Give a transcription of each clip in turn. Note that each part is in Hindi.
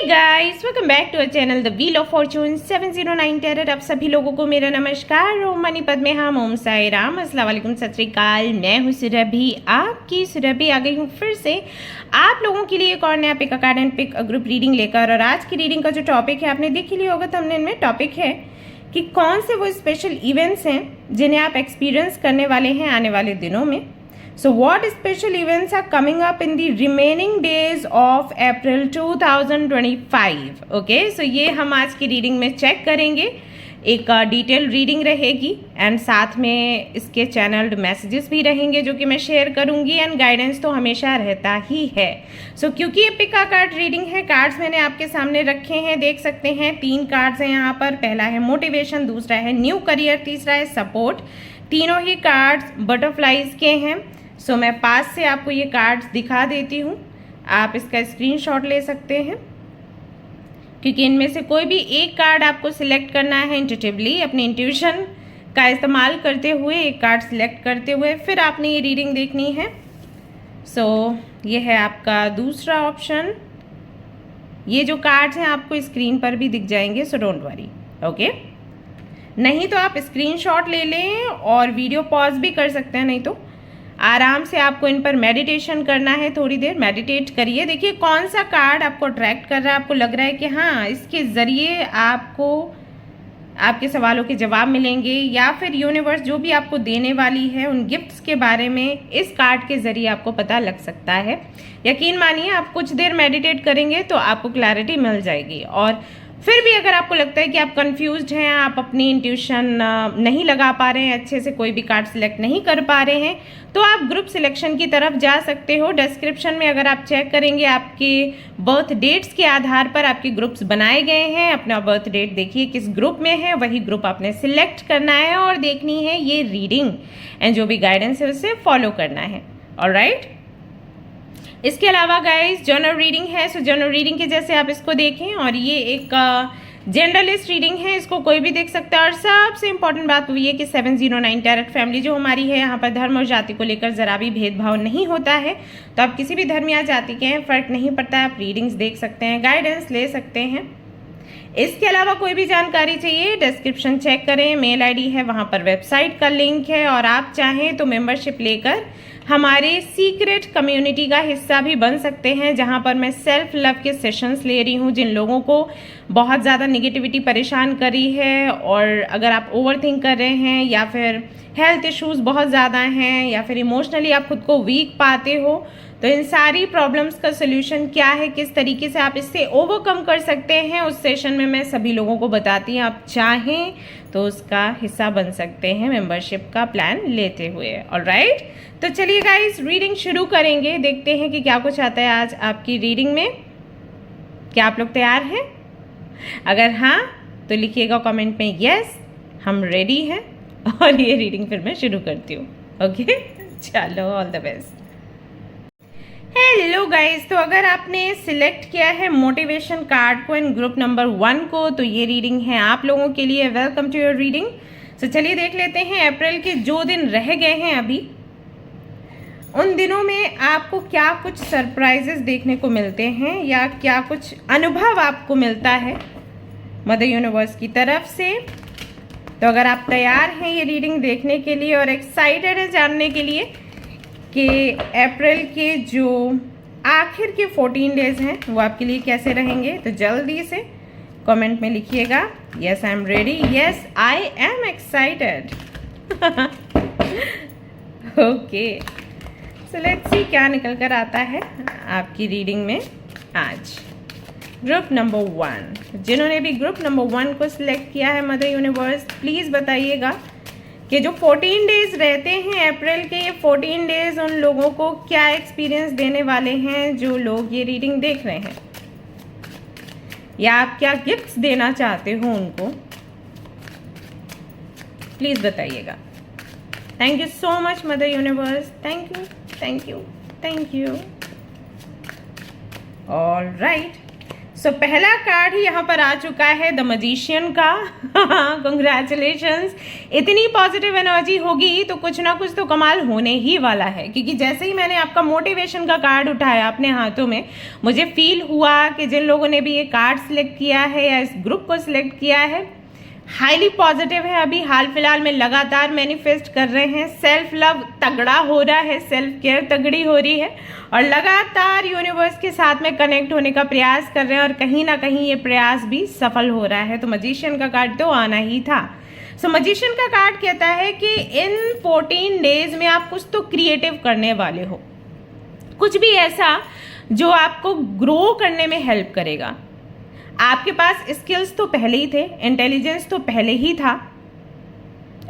Guys, welcome back to our channel the wheel of fortune 709 tarot. आप सभी लोगों को मेरा नमस्कार। ओम मनी पद्मे हम, ओम साई राम, अस्सलाम वालेकुम, सत श्री अकाल। मैं हूँ सुरभि, आपकी सुरभि आ गई हूँ फिर से आप लोगों के लिए एक और नया pick a card and pick a group reading लेकर। और आज की रीडिंग का जो टॉपिक है आपने देख ही लिया होगा, थंबनेल में टॉपिक है कि कौन से वो स्पेशल इवेंट्स हैं जिन्हें आप एक्सपीरियंस करने वाले हैं आने वाले दिनों में। So what special events are coming up in the remaining days of April 2025? Okay, so ये हम आज की रीडिंग में चेक करेंगे। एक डिटेल रीडिंग रहेगी एंड साथ में इसके चैनल्ड मैसेजेस भी रहेंगे जो कि मैं शेयर करूंगी। एंड गाइडेंस तो हमेशा रहता ही है। सो क्योंकि ये पिक अ कार्ड रीडिंग है, कार्ड्स मैंने आपके सामने रखे हैं, देख सकते हैं। 3 कार्ड्स हैं यहाँ पर। पहला है मोटिवेशन, दूसरा है न्यू करियर, तीसरा है सपोर्ट। तीनों ही कार्ड्स बटरफ्लाइज के हैं। सो मैं पास से आपको ये कार्ड्स दिखा देती हूँ, आप इसका स्क्रीनशॉट ले सकते हैं क्योंकि इनमें से कोई भी एक कार्ड आपको सिलेक्ट करना है इंट्यूटिवली, अपने इंट्यूशन का इस्तेमाल करते हुए एक कार्ड सिलेक्ट करते हुए फिर आपने ये रीडिंग देखनी है। सो ये है आपका दूसरा ऑप्शन। ये जो कार्ड्स हैं आपको स्क्रीन पर भी दिख जाएंगे, सो डोंट वरी। ओके, नहीं तो आप स्क्रीनशॉट ले लें और वीडियो पॉज भी कर सकते हैं, नहीं तो आराम से आपको इन पर मेडिटेशन करना है। थोड़ी देर मेडिटेट करिए, देखिए कौन सा कार्ड आपको अट्रैक्ट कर रहा है। आपको लग रहा है कि हाँ, इसके ज़रिए आपको आपके सवालों के जवाब मिलेंगे, या फिर यूनिवर्स जो भी आपको देने वाली है उन गिफ्ट्स के बारे में इस कार्ड के ज़रिए आपको पता लग सकता है। यकीन मानिए, आप कुछ देर मेडिटेट करेंगे तो आपको क्लैरिटी मिल जाएगी। और फिर भी अगर आपको लगता है कि आप कंफ्यूज्ड हैं, आप अपनी इंट्यूशन नहीं लगा पा रहे हैं, अच्छे से कोई भी कार्ड सिलेक्ट नहीं कर पा रहे हैं, तो आप ग्रुप सिलेक्शन की तरफ जा सकते हो। डिस्क्रिप्शन में अगर आप चेक करेंगे, आपके बर्थ डेट्स के आधार पर आपके ग्रुप्स बनाए गए हैं। अपना बर्थ डेट देखिए किस ग्रुप में है, वही ग्रुप आपने सिलेक्ट करना है और देखनी है ये रीडिंग एंड जो भी गाइडेंस है उसे फॉलो करना है। ऑलराइट, इसके अलावा गाइस जनरल रीडिंग है। सो जनरल रीडिंग के जैसे आप इसको देखें, और ये एक जनरलिस्ट रीडिंग है, इसको कोई भी देख सकता है। और सबसे इंपॉर्टेंट बात वो ये कि 709 टैरर फैमिली जो हमारी है, यहाँ पर धर्म और जाति को लेकर ज़रा भी भेदभाव नहीं होता है। तो आप किसी भी धर्म या जाति के हैं, फ़र्क नहीं पड़ता है, आप रीडिंग्स देख सकते हैं, गाइडेंस ले सकते हैं। इसके अलावा कोई भी जानकारी चाहिए, डिस्क्रिप्शन चेक करें, मेल आईडी है, वहाँ पर वेबसाइट का लिंक है। और आप चाहें तो मेंबरशिप लेकर हमारे सीक्रेट कम्युनिटी का हिस्सा भी बन सकते हैं, जहां पर मैं सेल्फ लव के सेशंस ले रही हूं। जिन लोगों को बहुत ज़्यादा निगेटिविटी परेशान करी है, और अगर आप ओवरथिंक कर रहे हैं, या फिर हेल्थ इश्यूज़ बहुत ज़्यादा हैं, या फिर इमोशनली आप खुद को वीक पाते हो, तो इन सारी प्रॉब्लम्स का सोल्यूशन क्या है, किस तरीके से आप इससे ओवरकम कर सकते हैं, उस सेशन में मैं सभी लोगों को बताती हूँ। आप चाहें तो उसका हिस्सा बन सकते हैं मेंबरशिप का प्लान लेते हुए। ऑलराइट, तो चलिए गाइस रीडिंग शुरू करेंगे, देखते हैं कि क्या कुछ आता है आज आपकी रीडिंग में। क्या आप लोग तैयार हैं? अगर हाँ तो लिखिएगा कमेंट में यस, हम रेडी हैं। और ये रीडिंग फिर मैं शुरू करती हूँ। ओके, चलो, all the best. Hello guys, तो अगर आपने सिलेक्ट किया है मोटिवेशन कार्ड को इन ग्रुप नंबर 1 को, तो ये रीडिंग है आप लोगों के लिए। Welcome to your reading. So चलिए देख लेते हैं अप्रैल के जो दिन रह गए हैं अभी, उन दिनों में आपको क्या कुछ सरप्राइजेस देखने को मिलते हैं, या क्या कुछ अनुभव आपको मिलता है मदर यूनिवर्स की तरफ से। तो अगर आप तैयार हैं ये रीडिंग देखने के लिए और एक्साइटेड है जानने के लिए कि अप्रैल के जो आखिर के 14 डेज हैं वो आपके लिए कैसे रहेंगे, तो जल्दी से कमेंट में लिखिएगा yes I am ready, yes I am excited. Okay, so let's सी क्या निकल कर आता है आपकी रीडिंग में आज। ग्रुप नंबर 1, जिन्होंने भी ग्रुप नंबर 1 को सिलेक्ट किया है मदर यूनिवर्स, प्लीज़ बताइएगा कि जो 14 डेज रहते हैं अप्रैल के, ये 14 डेज उन लोगों को क्या एक्सपीरियंस देने वाले हैं जो लोग ये रीडिंग देख रहे हैं, या आप क्या गिफ्ट्स देना चाहते हो उनको, प्लीज़ बताइएगा। Thank you so much mother universe, thank you, thank you, thank you. All right, so पहला कार्ड ही यहाँ पर आ चुका है द मजिशियन का। कंग्रेचुलेशंस। इतनी पॉजिटिव एनर्जी होगी तो कुछ ना कुछ तो कमाल होने ही वाला है, क्योंकि जैसे ही मैंने आपका मोटिवेशन का कार्ड उठाया अपने हाथों में, मुझे फील हुआ कि जिन लोगों ने भी ये कार्ड सिलेक्ट किया है या इस ग्रुप को सिलेक्ट किया है, हाईली पॉजिटिव है। अभी हाल फिलहाल में लगातार मैनिफेस्ट कर रहे हैं, सेल्फ लव तगड़ा हो रहा है, सेल्फ केयर तगड़ी हो रही है, और लगातार यूनिवर्स के साथ में कनेक्ट होने का प्रयास कर रहे हैं, और कहीं ना कहीं ये प्रयास भी सफल हो रहा है। तो मजिशियन का कार्ड तो आना ही था। सो मजिशियन का कार्ड कहता है कि इन 14 डेज में आप कुछ तो क्रिएटिव करने वाले हो, कुछ भी ऐसा जो आपको ग्रो करने में हेल्प करेगा। आपके पास स्किल्स तो पहले ही थे, इंटेलिजेंस तो पहले ही था,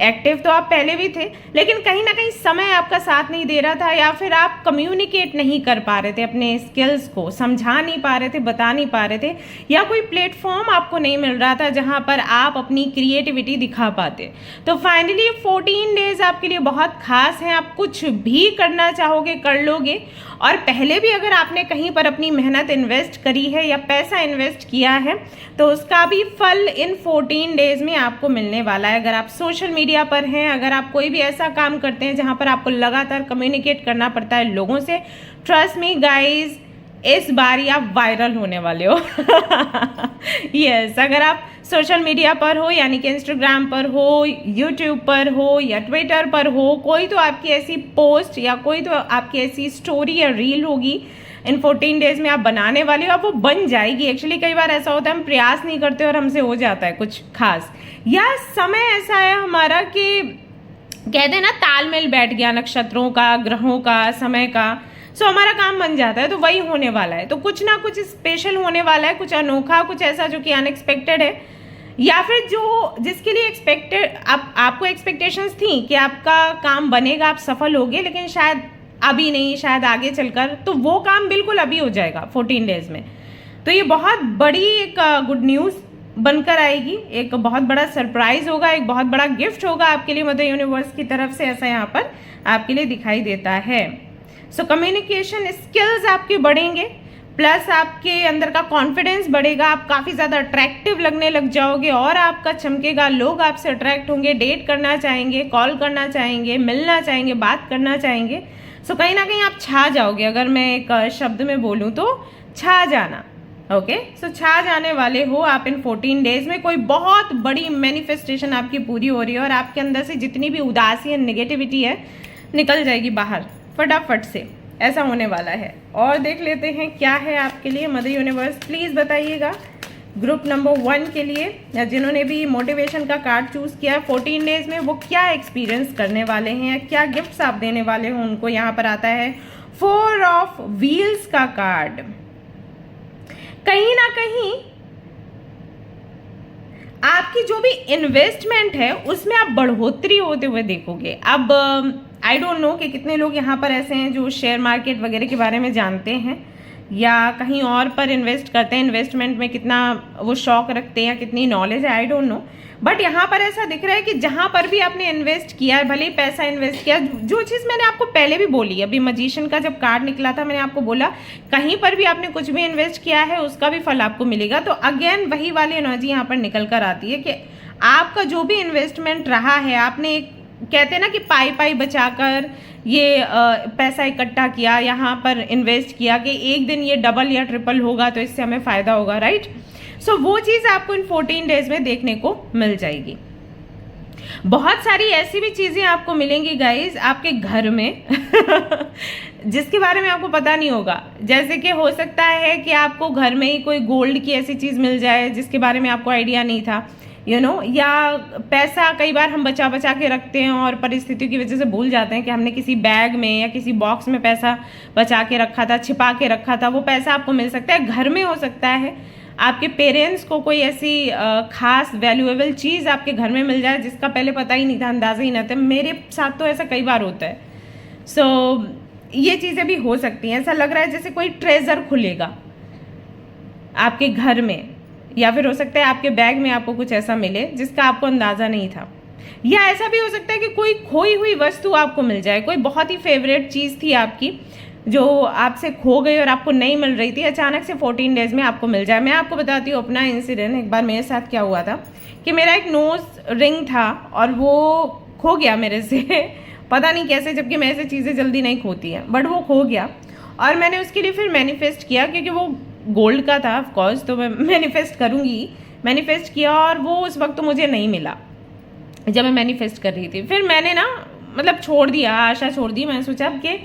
एक्टिव तो आप पहले भी थे, लेकिन कहीं ना कहीं समय आपका साथ नहीं दे रहा था, या फिर आप कम्युनिकेट नहीं कर पा रहे थे, अपने स्किल्स को समझा नहीं पा रहे थे, बता नहीं पा रहे थे, या कोई प्लेटफॉर्म आपको नहीं मिल रहा था जहां पर आप अपनी क्रिएटिविटी दिखा पाते। तो फाइनली 14 डेज आपके लिए बहुत खास हैं। आप कुछ भी करना चाहोगे कर लोगे, और पहले भी अगर आपने कहीं पर अपनी मेहनत इन्वेस्ट करी है या पैसा इन्वेस्ट किया है तो उसका भी फल इन 14 डेज में आपको मिलने वाला है। अगर आप सोशल मीडिया पर हैं, अगर आप कोई भी ऐसा काम करते हैं जहां पर आपको लगातार कम्युनिकेट करना पड़ता है लोगों से, ट्रस्ट मी गाइज, इस बार आप वायरल होने वाले हो। यस, अगर आप सोशल मीडिया पर हो, यानी कि इंस्टाग्राम पर हो, यूट्यूब पर हो या ट्विटर पर हो, कोई तो आपकी ऐसी पोस्ट या कोई तो आपकी ऐसी स्टोरी या रील होगी इन 14 डेज में आप बनाने वाले हो, अब वो बन जाएगी। एक्चुअली कई बार ऐसा होता है हम प्रयास नहीं करते और हमसे हो जाता है कुछ खास, या समय ऐसा है हमारा कि कहते हैं ना तालमेल बैठ गया नक्षत्रों का, ग्रहों का, समय का, सो हमारा काम बन जाता है। तो वही होने वाला है, तो कुछ ना कुछ स्पेशल होने वाला है, कुछ अनोखा, कुछ ऐसा जो कि अनएक्सपेक्टेड है, या फिर जो जिसके लिए एक्सपेक्टेड आपको एक्सपेक्टेशंस थी कि आपका काम बनेगा, आप सफल होगे, लेकिन शायद अभी नहीं, शायद आगे चलकर, तो वो काम बिल्कुल अभी हो जाएगा 14 डेज में। तो ये बहुत बड़ी एक गुड न्यूज़ बनकर आएगी, एक बहुत बड़ा सरप्राइज होगा, एक बहुत बड़ा गिफ्ट होगा आपके लिए मदर यूनिवर्स की तरफ से, ऐसा यहाँ पर आपके लिए दिखाई देता है। सो कम्युनिकेशन स्किल्स आपके बढ़ेंगे, प्लस आपके अंदर का कॉन्फिडेंस बढ़ेगा, आप काफ़ी ज़्यादा अट्रैक्टिव लगने लग जाओगे और आपका चमकेगा, लोग आपसे अट्रैक्ट होंगे, डेट करना चाहेंगे, कॉल करना चाहेंगे, मिलना चाहेंगे, बात करना चाहेंगे। सो कहीं ना कहीं आप छा जाओगे, अगर मैं एक शब्द में बोलूँ तो छा जाना। ओके, सो छा जाने वाले हो आप इन 14 डेज में। कोई बहुत बड़ी मैनिफेस्टेशन आपकी पूरी हो रही है और आपके अंदर से जितनी भी उदासी या नेगेटिविटी है निकल जाएगी बाहर फटाफट से, ऐसा होने वाला है। और देख लेते हैं क्या है आपके लिए मदर यूनिवर्स, प्लीज़ बताइएगा ग्रुप नंबर 1 के लिए, या जिन्होंने भी मोटिवेशन का कार्ड चूज़ किया 14 डेज में, वो क्या एक्सपीरियंस करने वाले हैं या क्या गिफ्ट्स आप देने वाले हो उनको। यहाँ पर आता है 4 ऑफ व्हील्स का कार्ड। कहीं ना कहीं आपकी जो भी इन्वेस्टमेंट है उसमें आप बढ़ोतरी होते हुए देखोगे। अब आई डोंट नो कि कितने लोग यहाँ पर ऐसे हैं जो शेयर मार्केट वगैरह के बारे में जानते हैं या कहीं और पर इन्वेस्ट करते हैं, इन्वेस्टमेंट में कितना वो शौक रखते हैं या कितनी नॉलेज है, आई डोंट नो, बट यहाँ पर ऐसा दिख रहा है कि जहाँ पर भी आपने इन्वेस्ट किया, भले ही पैसा इन्वेस्ट किया, जो चीज़ मैंने आपको पहले भी बोली, अभी मजिशियन का जब कार्ड निकला था मैंने आपको बोला कहीं पर भी आपने कुछ भी इन्वेस्ट किया है उसका भी फल आपको मिलेगा। तो अगेन वही वाली एनर्जी यहाँ पर निकल कर आती है कि आपका जो भी इन्वेस्टमेंट रहा है, आपने एक कहते हैं ना कि पाई पाई बचाकर ये पैसा इकट्ठा किया, यहाँ पर इन्वेस्ट किया कि एक दिन ये डबल या ट्रिपल होगा तो इससे हमें फ़ायदा होगा, राइट। सो वो चीज़ आपको इन 14 डेज में देखने को मिल जाएगी। बहुत सारी ऐसी भी चीज़ें आपको मिलेंगी गाइज आपके घर में जिसके बारे में आपको पता नहीं होगा। जैसे कि हो सकता है कि आपको घर में ही कोई गोल्ड की ऐसी चीज़ मिल जाए जिसके बारे में आपको आइडिया नहीं था, यू नो, या पैसा कई बार हम बचा बचा के रखते हैं और परिस्थितियों की वजह से भूल जाते हैं कि हमने किसी बैग में या किसी बॉक्स में पैसा बचा के रखा था, छिपा के रखा था, वो पैसा आपको मिल सकता है। घर में हो सकता है आपके पेरेंट्स को कोई ऐसी खास वैल्यूएबल चीज़ आपके घर में मिल जाए जिसका पहले पता ही नहीं था, अंदाज़ा ही नहीं था। मेरे साथ तो ऐसा कई बार होता है। सो ये चीज़ें भी हो सकती हैं। ऐसा लग रहा है जैसे कोई ट्रेजर खुलेगा आपके घर में, या फिर हो सकता है आपके बैग में आपको कुछ ऐसा मिले जिसका आपको अंदाज़ा नहीं था, या ऐसा भी हो सकता है कि कोई खोई हुई वस्तु आपको मिल जाए, कोई बहुत ही फेवरेट चीज़ थी आपकी जो आपसे खो गई और आपको नहीं मिल रही थी, अचानक से 14 डेज में आपको मिल जाए। मैं आपको बताती हूँ अपना इंसिडेंट। एक बार मेरे साथ क्या हुआ था कि मेरा एक नोज रिंग था और वो खो गया मेरे से पता नहीं कैसे, जबकि मैं ऐसे चीज़ें जल्दी नहीं खोती हैं, बट वो खो गया। और मैंने उसके लिए फिर मैनिफेस्ट किया, क्योंकि वो गोल्ड का था ऑफ कोर्स, तो मैं मैनिफेस्ट करूँगी। मैनिफेस्ट किया और वो उस वक्त तो मुझे नहीं मिला जब मैं मैनिफेस्ट कर रही थी। फिर मैंने ना मतलब छोड़ दिया, आशा छोड़ दी। मैंने सोचा कि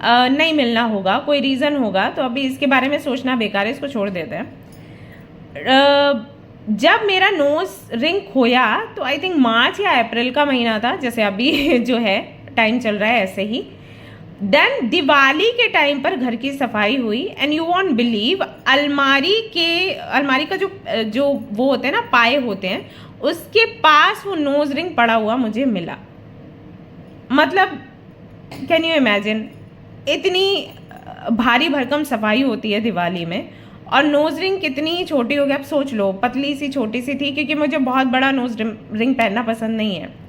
नहीं मिलना होगा, कोई रीज़न होगा, तो अभी इसके बारे में सोचना बेकार है, इसको छोड़ देते हैं। जब मेरा नोज रिंग खोया तो आई थिंक मार्च या अप्रैल का महीना था, जैसे अभी जो है टाइम चल रहा है ऐसे ही। देन दिवाली के टाइम पर घर की सफाई हुई एंड यू वॉन्ट बिलीव, अलमारी का जो वो होते हैं ना, पाए होते हैं, उसके पास वो नोज रिंग पड़ा हुआ मुझे मिला। मतलब कैन यू इमेजिन, इतनी भारी भरकम सफाई होती है दिवाली में और नोज रिंग कितनी छोटी हो गई। आप सोच लो, पतली सी छोटी सी थी, क्योंकि मुझे बहुत बड़ा नोज रिंग पहनना पसंद नहीं है।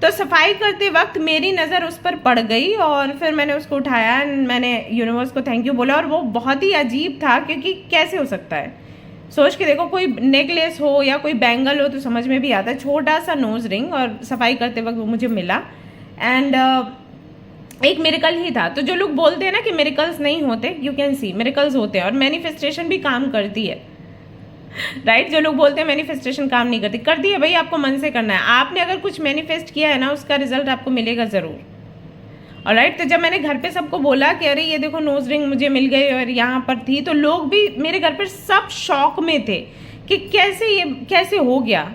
तो सफाई करते वक्त मेरी नज़र उस पर पड़ गई और फिर मैंने उसको उठाया, मैंने यूनिवर्स को थैंक यू बोला। और वो बहुत ही अजीब था, क्योंकि कैसे हो सकता है, सोच के देखो, कोई नेकलेस हो या कोई बैंगल हो तो समझ में भी आता है, छोटा सा नोज रिंग, और सफाई करते वक्त वो मुझे मिला। एंड एक मिरेकल ही था। तो जो लोग बोलते हैं ना कि मिरेकल्स नहीं होते, यू कैन सी मिरेकल्स होते हैं, और मैनिफेस्टेशन भी काम करती है, राइट। जो लोग बोलते हैं मैनिफेस्टेशन काम नहीं करती, करती है भाई, आपको मन से करना है। आपने अगर कुछ मैनिफेस्ट किया है ना, उसका रिजल्ट आपको मिलेगा ज़रूर। और राइट, तो जब मैंने घर पे सबको बोला कि अरे ये देखो नोज रिंग मुझे मिल गई और यहाँ पर थी, तो लोग भी मेरे घर पर सब शॉक में थे कि कैसे हो गया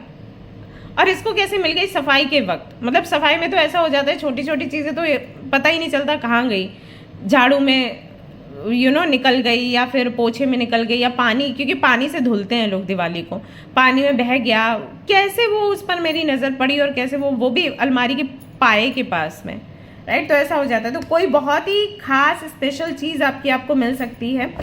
और इसको कैसे मिल गई सफाई के वक्त। मतलब सफाई में तो ऐसा हो जाता है, छोटी छोटी चीज़ें तो पता ही नहीं चलता कहाँ गई, झाड़ू में निकल गई, या फिर पोछे में निकल गई, या पानी, क्योंकि पानी से धुलते हैं लोग दिवाली को, पानी में बह गया, कैसे वो उस पर मेरी नज़र पड़ी, और कैसे वो भी अलमारी के पाए के पास में, राइट। तो ऐसा हो जाता है। तो कोई बहुत ही खास स्पेशल चीज़ आपको मिल सकती है।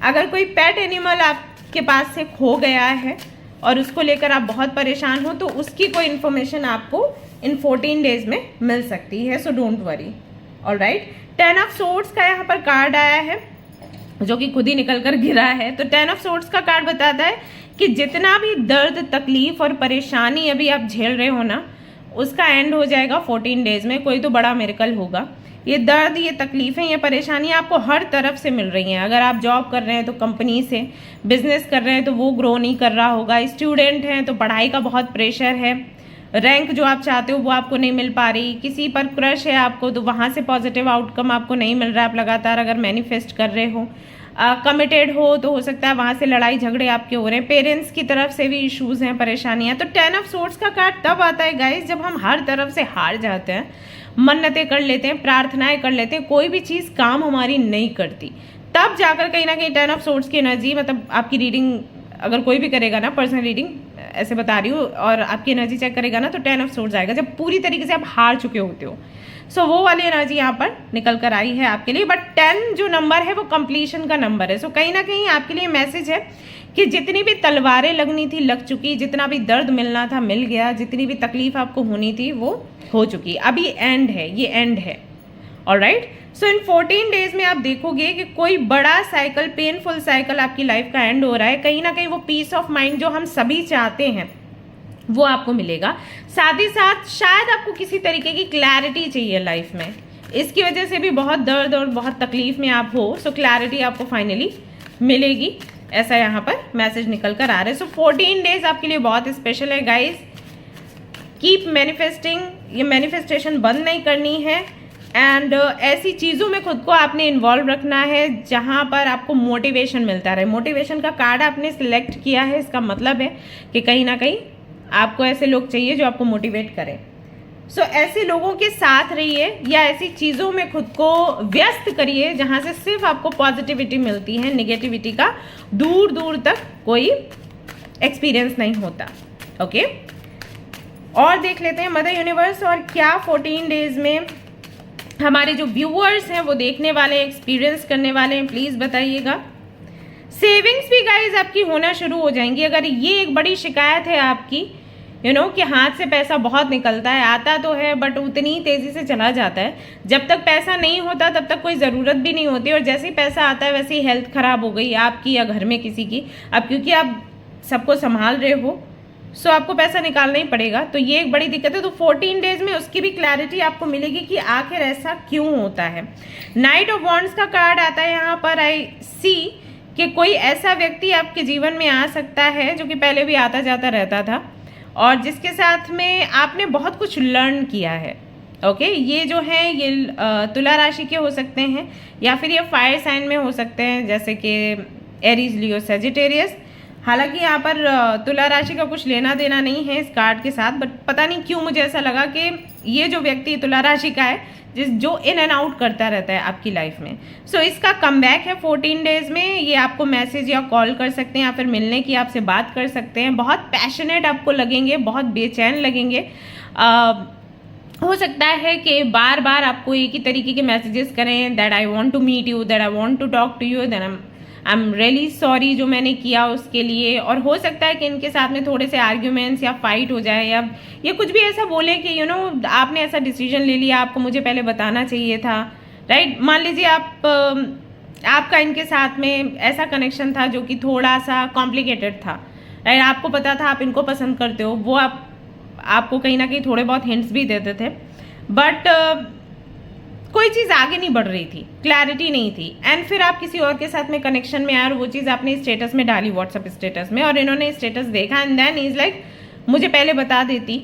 अगर कोई पेट एनिमल आपके पास से खो गया है और उसको लेकर आप बहुत परेशान हो, तो उसकी कोई इन्फॉर्मेशन आपको इन 14 डेज में मिल सकती है, so don't worry. Alright, 10 of swords का यहाँ पर कार्ड आया है, जो कि खुद ही निकल कर गिरा है। तो 10 ऑफ सोर्ड्स का कार्ड बताता है कि जितना भी दर्द, तकलीफ और परेशानी अभी आप झेल रहे हो ना, उसका एंड हो जाएगा 14 डेज में। कोई तो बड़ा मिरेकल होगा। ये दर्द, ये तकलीफ़ें, ये परेशानियाँ आपको हर तरफ से मिल रही हैं। अगर आप जॉब कर रहे हैं तो कंपनी से, बिजनेस कर रहे हैं तो वो ग्रो नहीं कर रहा होगा, स्टूडेंट हैं तो पढ़ाई का बहुत प्रेशर है, रैंक जो आप चाहते हो वो आपको नहीं मिल पा रही, किसी पर क्रश है आपको तो वहाँ से पॉजिटिव आउटकम आपको नहीं मिल रहा है। आप लगातार अगर मैनिफेस्ट कर रहे हो, कमिटेड हो तो हो सकता है वहाँ से लड़ाई झगड़े आपके हो रहे हैं, पेरेंट्स की तरफ से भी इश्यूज़ हैं, परेशानियाँ। तो 10 ऑफ सोर्ड्स का कार्ड तब आता है गाइस, जब हम हर तरफ से हार जाते हैं, मन्नतें कर लेते हैं, प्रार्थनाएं कर लेते हैं, कोई भी चीज़ काम हमारी नहीं करती, तब जाकर कहीं ना कहीं 10 ऑफ सोर्ड्स की एनर्जी, मतलब आपकी रीडिंग अगर कोई भी करेगा ना, पर्सनल रीडिंग ऐसे बता रही हूँ, और आपकी एनर्जी चेक करेगा ना, तो 10 ऑफ सोर्ड्स आएगा जब पूरी तरीके से आप हार चुके होते हो। सो वो वाली एनर्जी यहाँ पर निकल कर आई है आपके लिए। बट 10 जो नंबर है वो कंप्लीशन का नंबर है। सो कहीं ना कहीं आपके लिए मैसेज है कि जितनी भी तलवारें लगनी थी लग चुकी, जितना भी दर्द मिलना था मिल गया, जितनी भी तकलीफ आपको होनी थी वो हो चुकी। अभी एंड है, ये एंड है। ऑलराइट, सो इन 14 डेज में आप देखोगे कि कोई बड़ा साइकिल, पेनफुल साइकिल आपकी लाइफ का एंड हो रहा है। कहीं ना कहीं वो पीस ऑफ माइंड जो हम सभी चाहते हैं वो आपको मिलेगा। साथ ही साथ शायद आपको किसी तरीके की क्लैरिटी चाहिए लाइफ में, इसकी वजह से भी बहुत दर्द और बहुत तकलीफ में आप हो। सो क्लैरिटी आपको फाइनली मिलेगी, ऐसा यहाँ पर मैसेज निकल कर आ रहा है। सो 14 डेज आपके लिए बहुत स्पेशल है गाइज। कीप मैनिफेस्टिंग, ये मैनिफेस्टेशन बंद नहीं करनी है। एंड ऐसी चीज़ों में खुद को आपने इन्वॉल्व रखना है जहाँ पर आपको मोटिवेशन मिलता रहे। मोटिवेशन का कार्ड आपने सिलेक्ट किया है, इसका मतलब है कि कहीं ना कहीं आपको ऐसे लोग चाहिए जो आपको मोटिवेट करें। सो ऐसे लोगों के साथ रहिए, या ऐसी चीज़ों में खुद को व्यस्त करिए जहाँ से सिर्फ आपको पॉजिटिविटी मिलती है, निगेटिविटी का दूर दूर तक कोई एक्सपीरियंस नहीं होता। ओके, और देख लेते हैं मदर यूनिवर्स और क्या 14 डेज में हमारे जो व्यूअर्स हैं वो देखने वाले, एक्सपीरियंस करने वाले हैं, प्लीज़ बताइएगा। सेविंग्स भी गाइज आपकी होना शुरू हो जाएंगी। अगर ये एक बड़ी शिकायत है आपकी, कि हाथ से पैसा बहुत निकलता है, आता तो है बट उतनी तेज़ी से चला जाता है। जब तक पैसा नहीं होता तब तक कोई ज़रूरत भी नहीं होती, और जैसे ही पैसा आता है वैसे ही हेल्थ ख़राब हो गई आपकी या घर में किसी की। अब क्योंकि आप सबको संभाल रहे हो सो आपको पैसा निकालना ही पड़ेगा, तो ये एक बड़ी दिक्कत है। तो 14 डेज में उसकी भी क्लैरिटी आपको मिलेगी कि आखिर ऐसा क्यों होता है। नाइट ऑफ वॉन्ड्स का कार्ड आता है यहाँ पर। आई सी कि कोई ऐसा व्यक्ति आपके जीवन में आ सकता है जो कि पहले भी आता जाता रहता था और जिसके साथ में आपने बहुत कुछ लर्न किया है। ओके, ये जो है ये तुला राशि के हो सकते हैं या फिर ये फायर साइन में हो सकते हैं, जैसे कि एरीज, लियो, सजिटेरियस। हालांकि यहाँ पर तुला राशि का कुछ लेना देना नहीं है इस कार्ड के साथ, बट पता नहीं क्यों मुझे ऐसा लगा कि ये जो व्यक्ति तुला राशि का है जो इन एंड आउट करता रहता है आपकी लाइफ में। सो इसका कमबैक है 14 डेज में। ये आपको मैसेज या कॉल कर सकते हैं या फिर मिलने की आपसे बात कर सकते हैं। बहुत पैशनेट आपको लगेंगे, बहुत बेचैन लगेंगे। हो सकता है कि बार बार आपको एक ही तरीके के मैसेजेस करें, that I want to meet you, that I want to talk to you, that I am really sorry जो मैंने किया उसके लिए। और हो सकता है कि इनके साथ में थोड़े से आर्ग्यूमेंट्स या फाइट हो जाए, या ये कुछ भी ऐसा बोले कि आपने ऐसा डिसीजन ले लिया, आपको मुझे पहले बताना चाहिए था, राइट। मान लीजिए आपका इनके साथ में ऐसा कनेक्शन था जो कि थोड़ा सा कॉम्प्लिकेटेड था, राइट। आपको पता था आप इनको पसंद करते हो, वो आपको कहीं ना कहीं थोड़े बहुत हिंट्स भी देते थे, बट कोई चीज़ आगे नहीं बढ़ रही थी, क्लैरिटी नहीं थी। एंड फिर आप किसी और के साथ में कनेक्शन में आए और वो चीज़ आपने स्टेटस में डाली, व्हाट्सएप स्टेटस में, और इन्होंने स्टेटस देखा एंड देन इज लाइक मुझे पहले बता देती,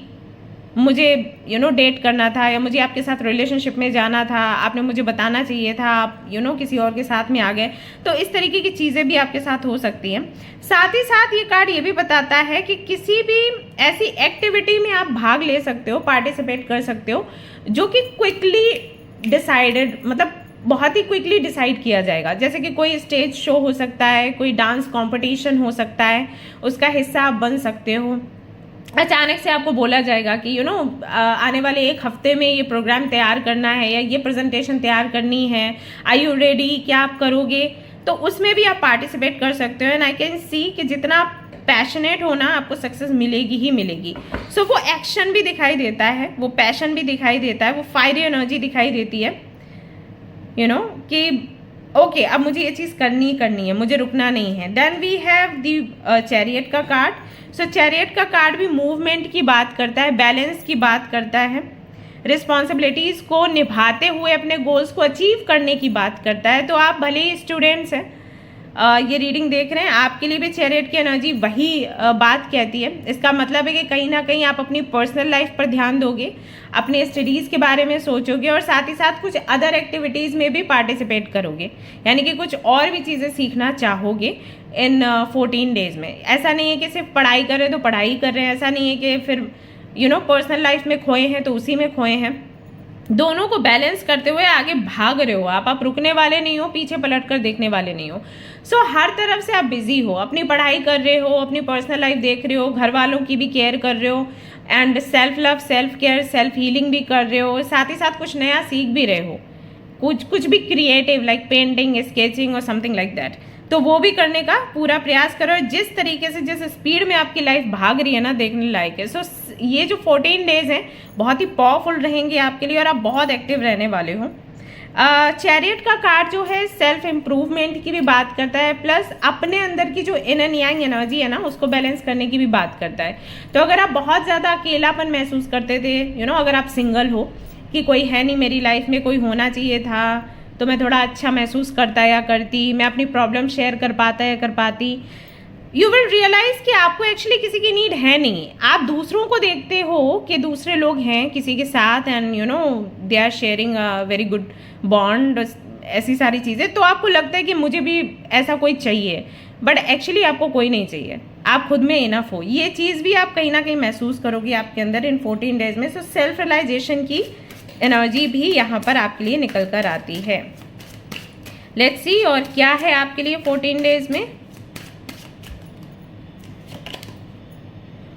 मुझे डेट करना था या मुझे आपके साथ रिलेशनशिप में जाना था, आपने मुझे बताना चाहिए था, आप किसी और के साथ में आ गए। तो इस तरीके की चीज़ें भी आपके साथ हो सकती हैं। साथ ही साथ ये कार्ड ये भी बताता है कि किसी भी ऐसी एक्टिविटी में आप भाग ले सकते हो, पार्टिसिपेट कर सकते हो, जो कि क्विकली डिसाइडेड, मतलब बहुत ही क्विकली डिसाइड किया जाएगा। जैसे कि कोई स्टेज शो हो सकता है, कोई डांस कंपटीशन हो सकता है, उसका हिस्सा आप बन सकते हो। अचानक से आपको बोला जाएगा कि आने वाले एक हफ्ते में ये प्रोग्राम तैयार करना है या ये प्रेजेंटेशन तैयार करनी है, आर यू रेडी, क्या आप करोगे? तो उसमें भी आप पार्टिसिपेट कर सकते हो। एंड आई कैन सी कि जितना पैशनेट होना, आपको सक्सेस मिलेगी ही मिलेगी। सो वो एक्शन भी दिखाई देता है, वो पैशन भी दिखाई देता है, वो फायरी एनर्जी दिखाई देती है, कि ओके अब मुझे ये चीज़ करनी है, मुझे रुकना नहीं है। Then we have the chariot का कार्ड। सो चैरियट का कार्ड भी मूवमेंट की बात करता है, बैलेंस की बात करता है, रिस्पॉन्सिबिलिटीज़ को निभाते हुए अपने गोल्स को अचीव करने की बात करता है। तो आप भले ही स्टूडेंट्स हैं, ये रीडिंग देख रहे हैं, आपके लिए भी चैरियट की एनर्जी वही बात कहती है। इसका मतलब है कि कहीं ना कहीं आप अपनी पर्सनल लाइफ पर ध्यान दोगे, अपने स्टडीज़ के बारे में सोचोगे और साथ ही साथ कुछ अदर एक्टिविटीज़ में भी पार्टिसिपेट करोगे, यानी कि कुछ और भी चीज़ें सीखना चाहोगे इन 14 डेज में। ऐसा नहीं है कि सिर्फ पढ़ाई कर रहे हैं तो पढ़ाई कर रहे हैं, ऐसा नहीं है कि फिर पर्सनल लाइफ में खोए हैं तो उसी में खोए हैं। दोनों को बैलेंस करते हुए आगे भाग रहे हो आप रुकने वाले नहीं हो, पीछे पलट कर देखने वाले नहीं हो। सो हर तरफ से आप बिजी हो, अपनी पढ़ाई कर रहे हो, अपनी पर्सनल लाइफ देख रहे हो, घर वालों की भी केयर कर रहे हो, and self love, self care, self healing भी कर रहे हो, साथ ही साथ कुछ नया सीख भी रहे हो, कुछ भी क्रिएटिव लाइक पेंटिंग, स्केचिंग और समथिंग लाइक दैट, तो वो भी करने का पूरा प्रयास करो। जिस तरीके से, जिस स्पीड में आपकी लाइफ भाग रही है ना, देखने लायक है। सो ये जो 14 डेज हैं बहुत ही पावरफुल रहेंगे आपके लिए और आप बहुत एक्टिव रहने वाले हो। चैरियट का कार्ड जो है सेल्फ इम्प्रूवमेंट की भी बात करता है, प्लस अपने अंदर की जो इन एंड यांग एनर्जी है ना, उसको बैलेंस करने की भी बात करता है। तो अगर आप बहुत ज़्यादा अकेलापन महसूस करते थे, अगर आप सिंगल हो कि कोई है नहीं मेरी लाइफ में, कोई होना चाहिए था तो मैं थोड़ा अच्छा महसूस करता या करती, मैं अपनी प्रॉब्लम शेयर कर पाता या कर पाती, यू विल रियलाइज कि आपको एक्चुअली किसी की नीड है नहीं। आप दूसरों को देखते हो कि दूसरे लोग हैं किसी के साथ and they are sharing a very good bond, ऐसी सारी चीज़ें, तो आपको लगता है कि मुझे भी ऐसा कोई चाहिए, बट एक्चुअली आपको कोई नहीं चाहिए, आप खुद में इनफ हो। ये चीज़ भी आप कहीं ना कहीं महसूस करोगे आपके अंदर इन 14 डेज में। सो सेल्फ रियलाइजेशन की एनर्जी भी यहाँ पर आपके लिए निकल कर आती है। लेट्स सी और क्या है आपके लिए 14 डेज में।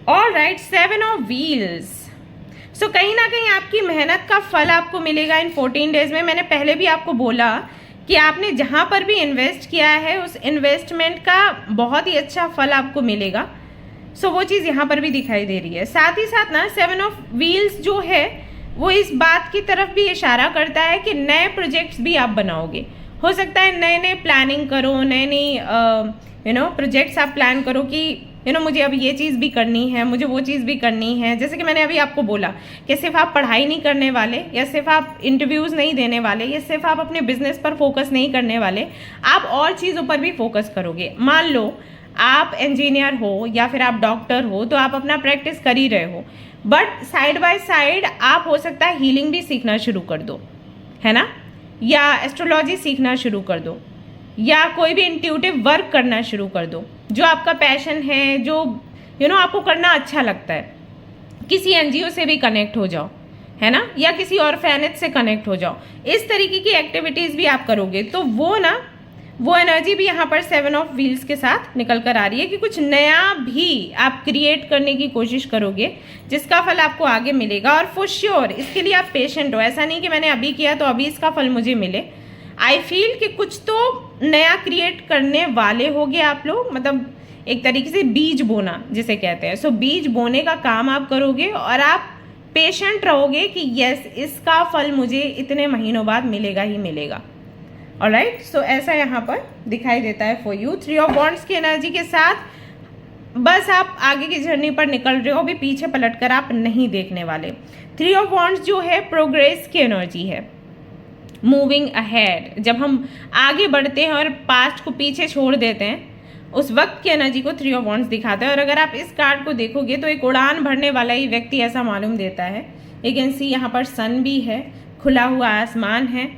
All right, 7 of wheels. So कहीं ना कहीं आपकी मेहनत का फल आपको मिलेगा इन 14 डेज में। मैंने पहले भी आपको बोला कि आपने जहाँ पर भी इन्वेस्ट किया है उस इन्वेस्टमेंट का बहुत ही अच्छा फल आपको मिलेगा। सो वो चीज़ यहाँ पर भी दिखाई दे रही है। साथ ही साथ ना 7 ऑफ व्हील्स जो है वो इस बात की तरफ भी इशारा करता है कि नए प्रोजेक्ट्स भी आप बनाओगे। हो सकता है नए नए प्लानिंग करो, नए नए प्रोजेक्ट्स आप प्लान करो कि मुझे अब ये चीज़ भी करनी है, मुझे वो चीज़ भी करनी है। जैसे कि मैंने अभी आपको बोला कि सिर्फ आप पढ़ाई नहीं करने वाले, या सिर्फ आप इंटरव्यूज़ नहीं देने वाले, या सिर्फ आप अपने बिजनेस पर फोकस नहीं करने वाले, आप और चीज़ों पर भी फोकस करोगे। मान लो आप इंजीनियर हो या फिर आप डॉक्टर हो, तो आप अपना प्रैक्टिस कर ही रहे हो, बट साइड बाय साइड आप हो सकता है हीलिंग भी सीखना शुरू कर दो, है ना, या एस्ट्रोलॉजी सीखना शुरू कर दो, या कोई भी इंट्यूटिव वर्क करना शुरू कर दो जो आपका पैशन है, जो आपको करना अच्छा लगता है। किसी एनजीओ से भी कनेक्ट हो जाओ, है ना, या किसी ऑर्फेनेज से कनेक्ट हो जाओ। इस तरीके की एक्टिविटीज़ भी आप करोगे तो वो एनर्जी भी यहाँ पर 7 ऑफ व्हील्स के साथ निकल कर आ रही है कि कुछ नया भी आप क्रिएट करने की कोशिश करोगे जिसका फल आपको आगे मिलेगा। और फॉर श्योर इसके लिए आप पेशेंट हो। ऐसा नहीं कि मैंने अभी किया तो अभी इसका फल मुझे मिले। आई फील कि कुछ तो नया क्रिएट करने वाले होगे आप लोग, मतलब एक तरीके से बीज बोना जिसे कहते हैं। सो बीज बोने का काम आप करोगे और आप पेशेंट रहोगे कि यस इसका फल मुझे इतने महीनों बाद मिलेगा ही मिलेगा। ऑलराइट, सो ऐसा यहाँ पर दिखाई देता है फॉर यू। 3 ऑफ वॉन्ड्स की एनर्जी के साथ बस आप आगे की जर्नी पर निकल रहे हो, अभी पीछे पलटकर आप नहीं देखने वाले। 3 ऑफ वॉन्ड्स जो है प्रोग्रेस की एनर्जी है, मूविंग अहेड। जब हम आगे बढ़ते हैं और पास्ट को पीछे छोड़ देते हैं, उस वक्त की एनर्जी को 3 ऑफ वॉन्ड्स दिखाता है। और अगर आप इस कार्ड को देखोगे तो एक उड़ान भरने वाला ही व्यक्ति ऐसा मालूम देता है। यू कैन सी यहाँ पर सन भी है, खुला हुआ आसमान है,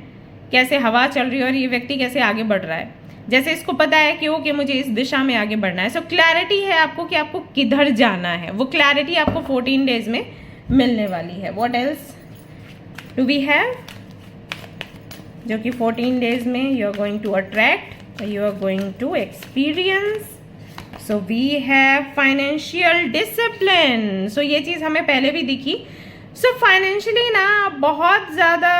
कैसे हवा चल रही है और ये व्यक्ति कैसे आगे बढ़ रहा है, जैसे इसको पता है कि ओके मुझे इस दिशा में आगे बढ़ना है। सो क्लैरिटी है आपको कि आपको किधर जाना है। वो क्लैरिटी आपको 14 डेज में मिलने वाली है। What else do we have, जो कि 14 डेज में you are going to attract, you are going to experience. So we have financial discipline. So ये चीज़ हमें पहले भी दिखी। सो फाइनेंशियली ना बहुत ज़्यादा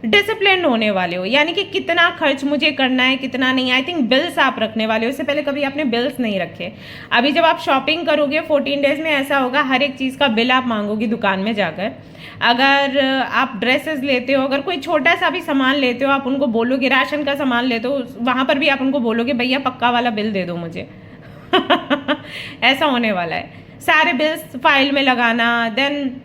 डिसिप्लिन होने वाले हो, यानी कि कितना खर्च मुझे करना है कितना नहीं। आई थिंक बिल्स आप रखने वाले हो, इससे पहले कभी आपने बिल्स नहीं रखे। अभी जब आप शॉपिंग करोगे 14 डेज में ऐसा होगा, हर एक चीज़ का बिल आप मांगोगी दुकान में जाकर। अगर आप ड्रेसेस लेते हो, अगर कोई छोटा सा भी सामान लेते हो, आप उनको बोलोगे, राशन का सामान लेते हो, वहाँ पर भी आप उनको बोलोगे भैया पक्का वाला बिल दे दो मुझे। ऐसा होने वाला है। सारे बिल्स फाइल में लगाना, देन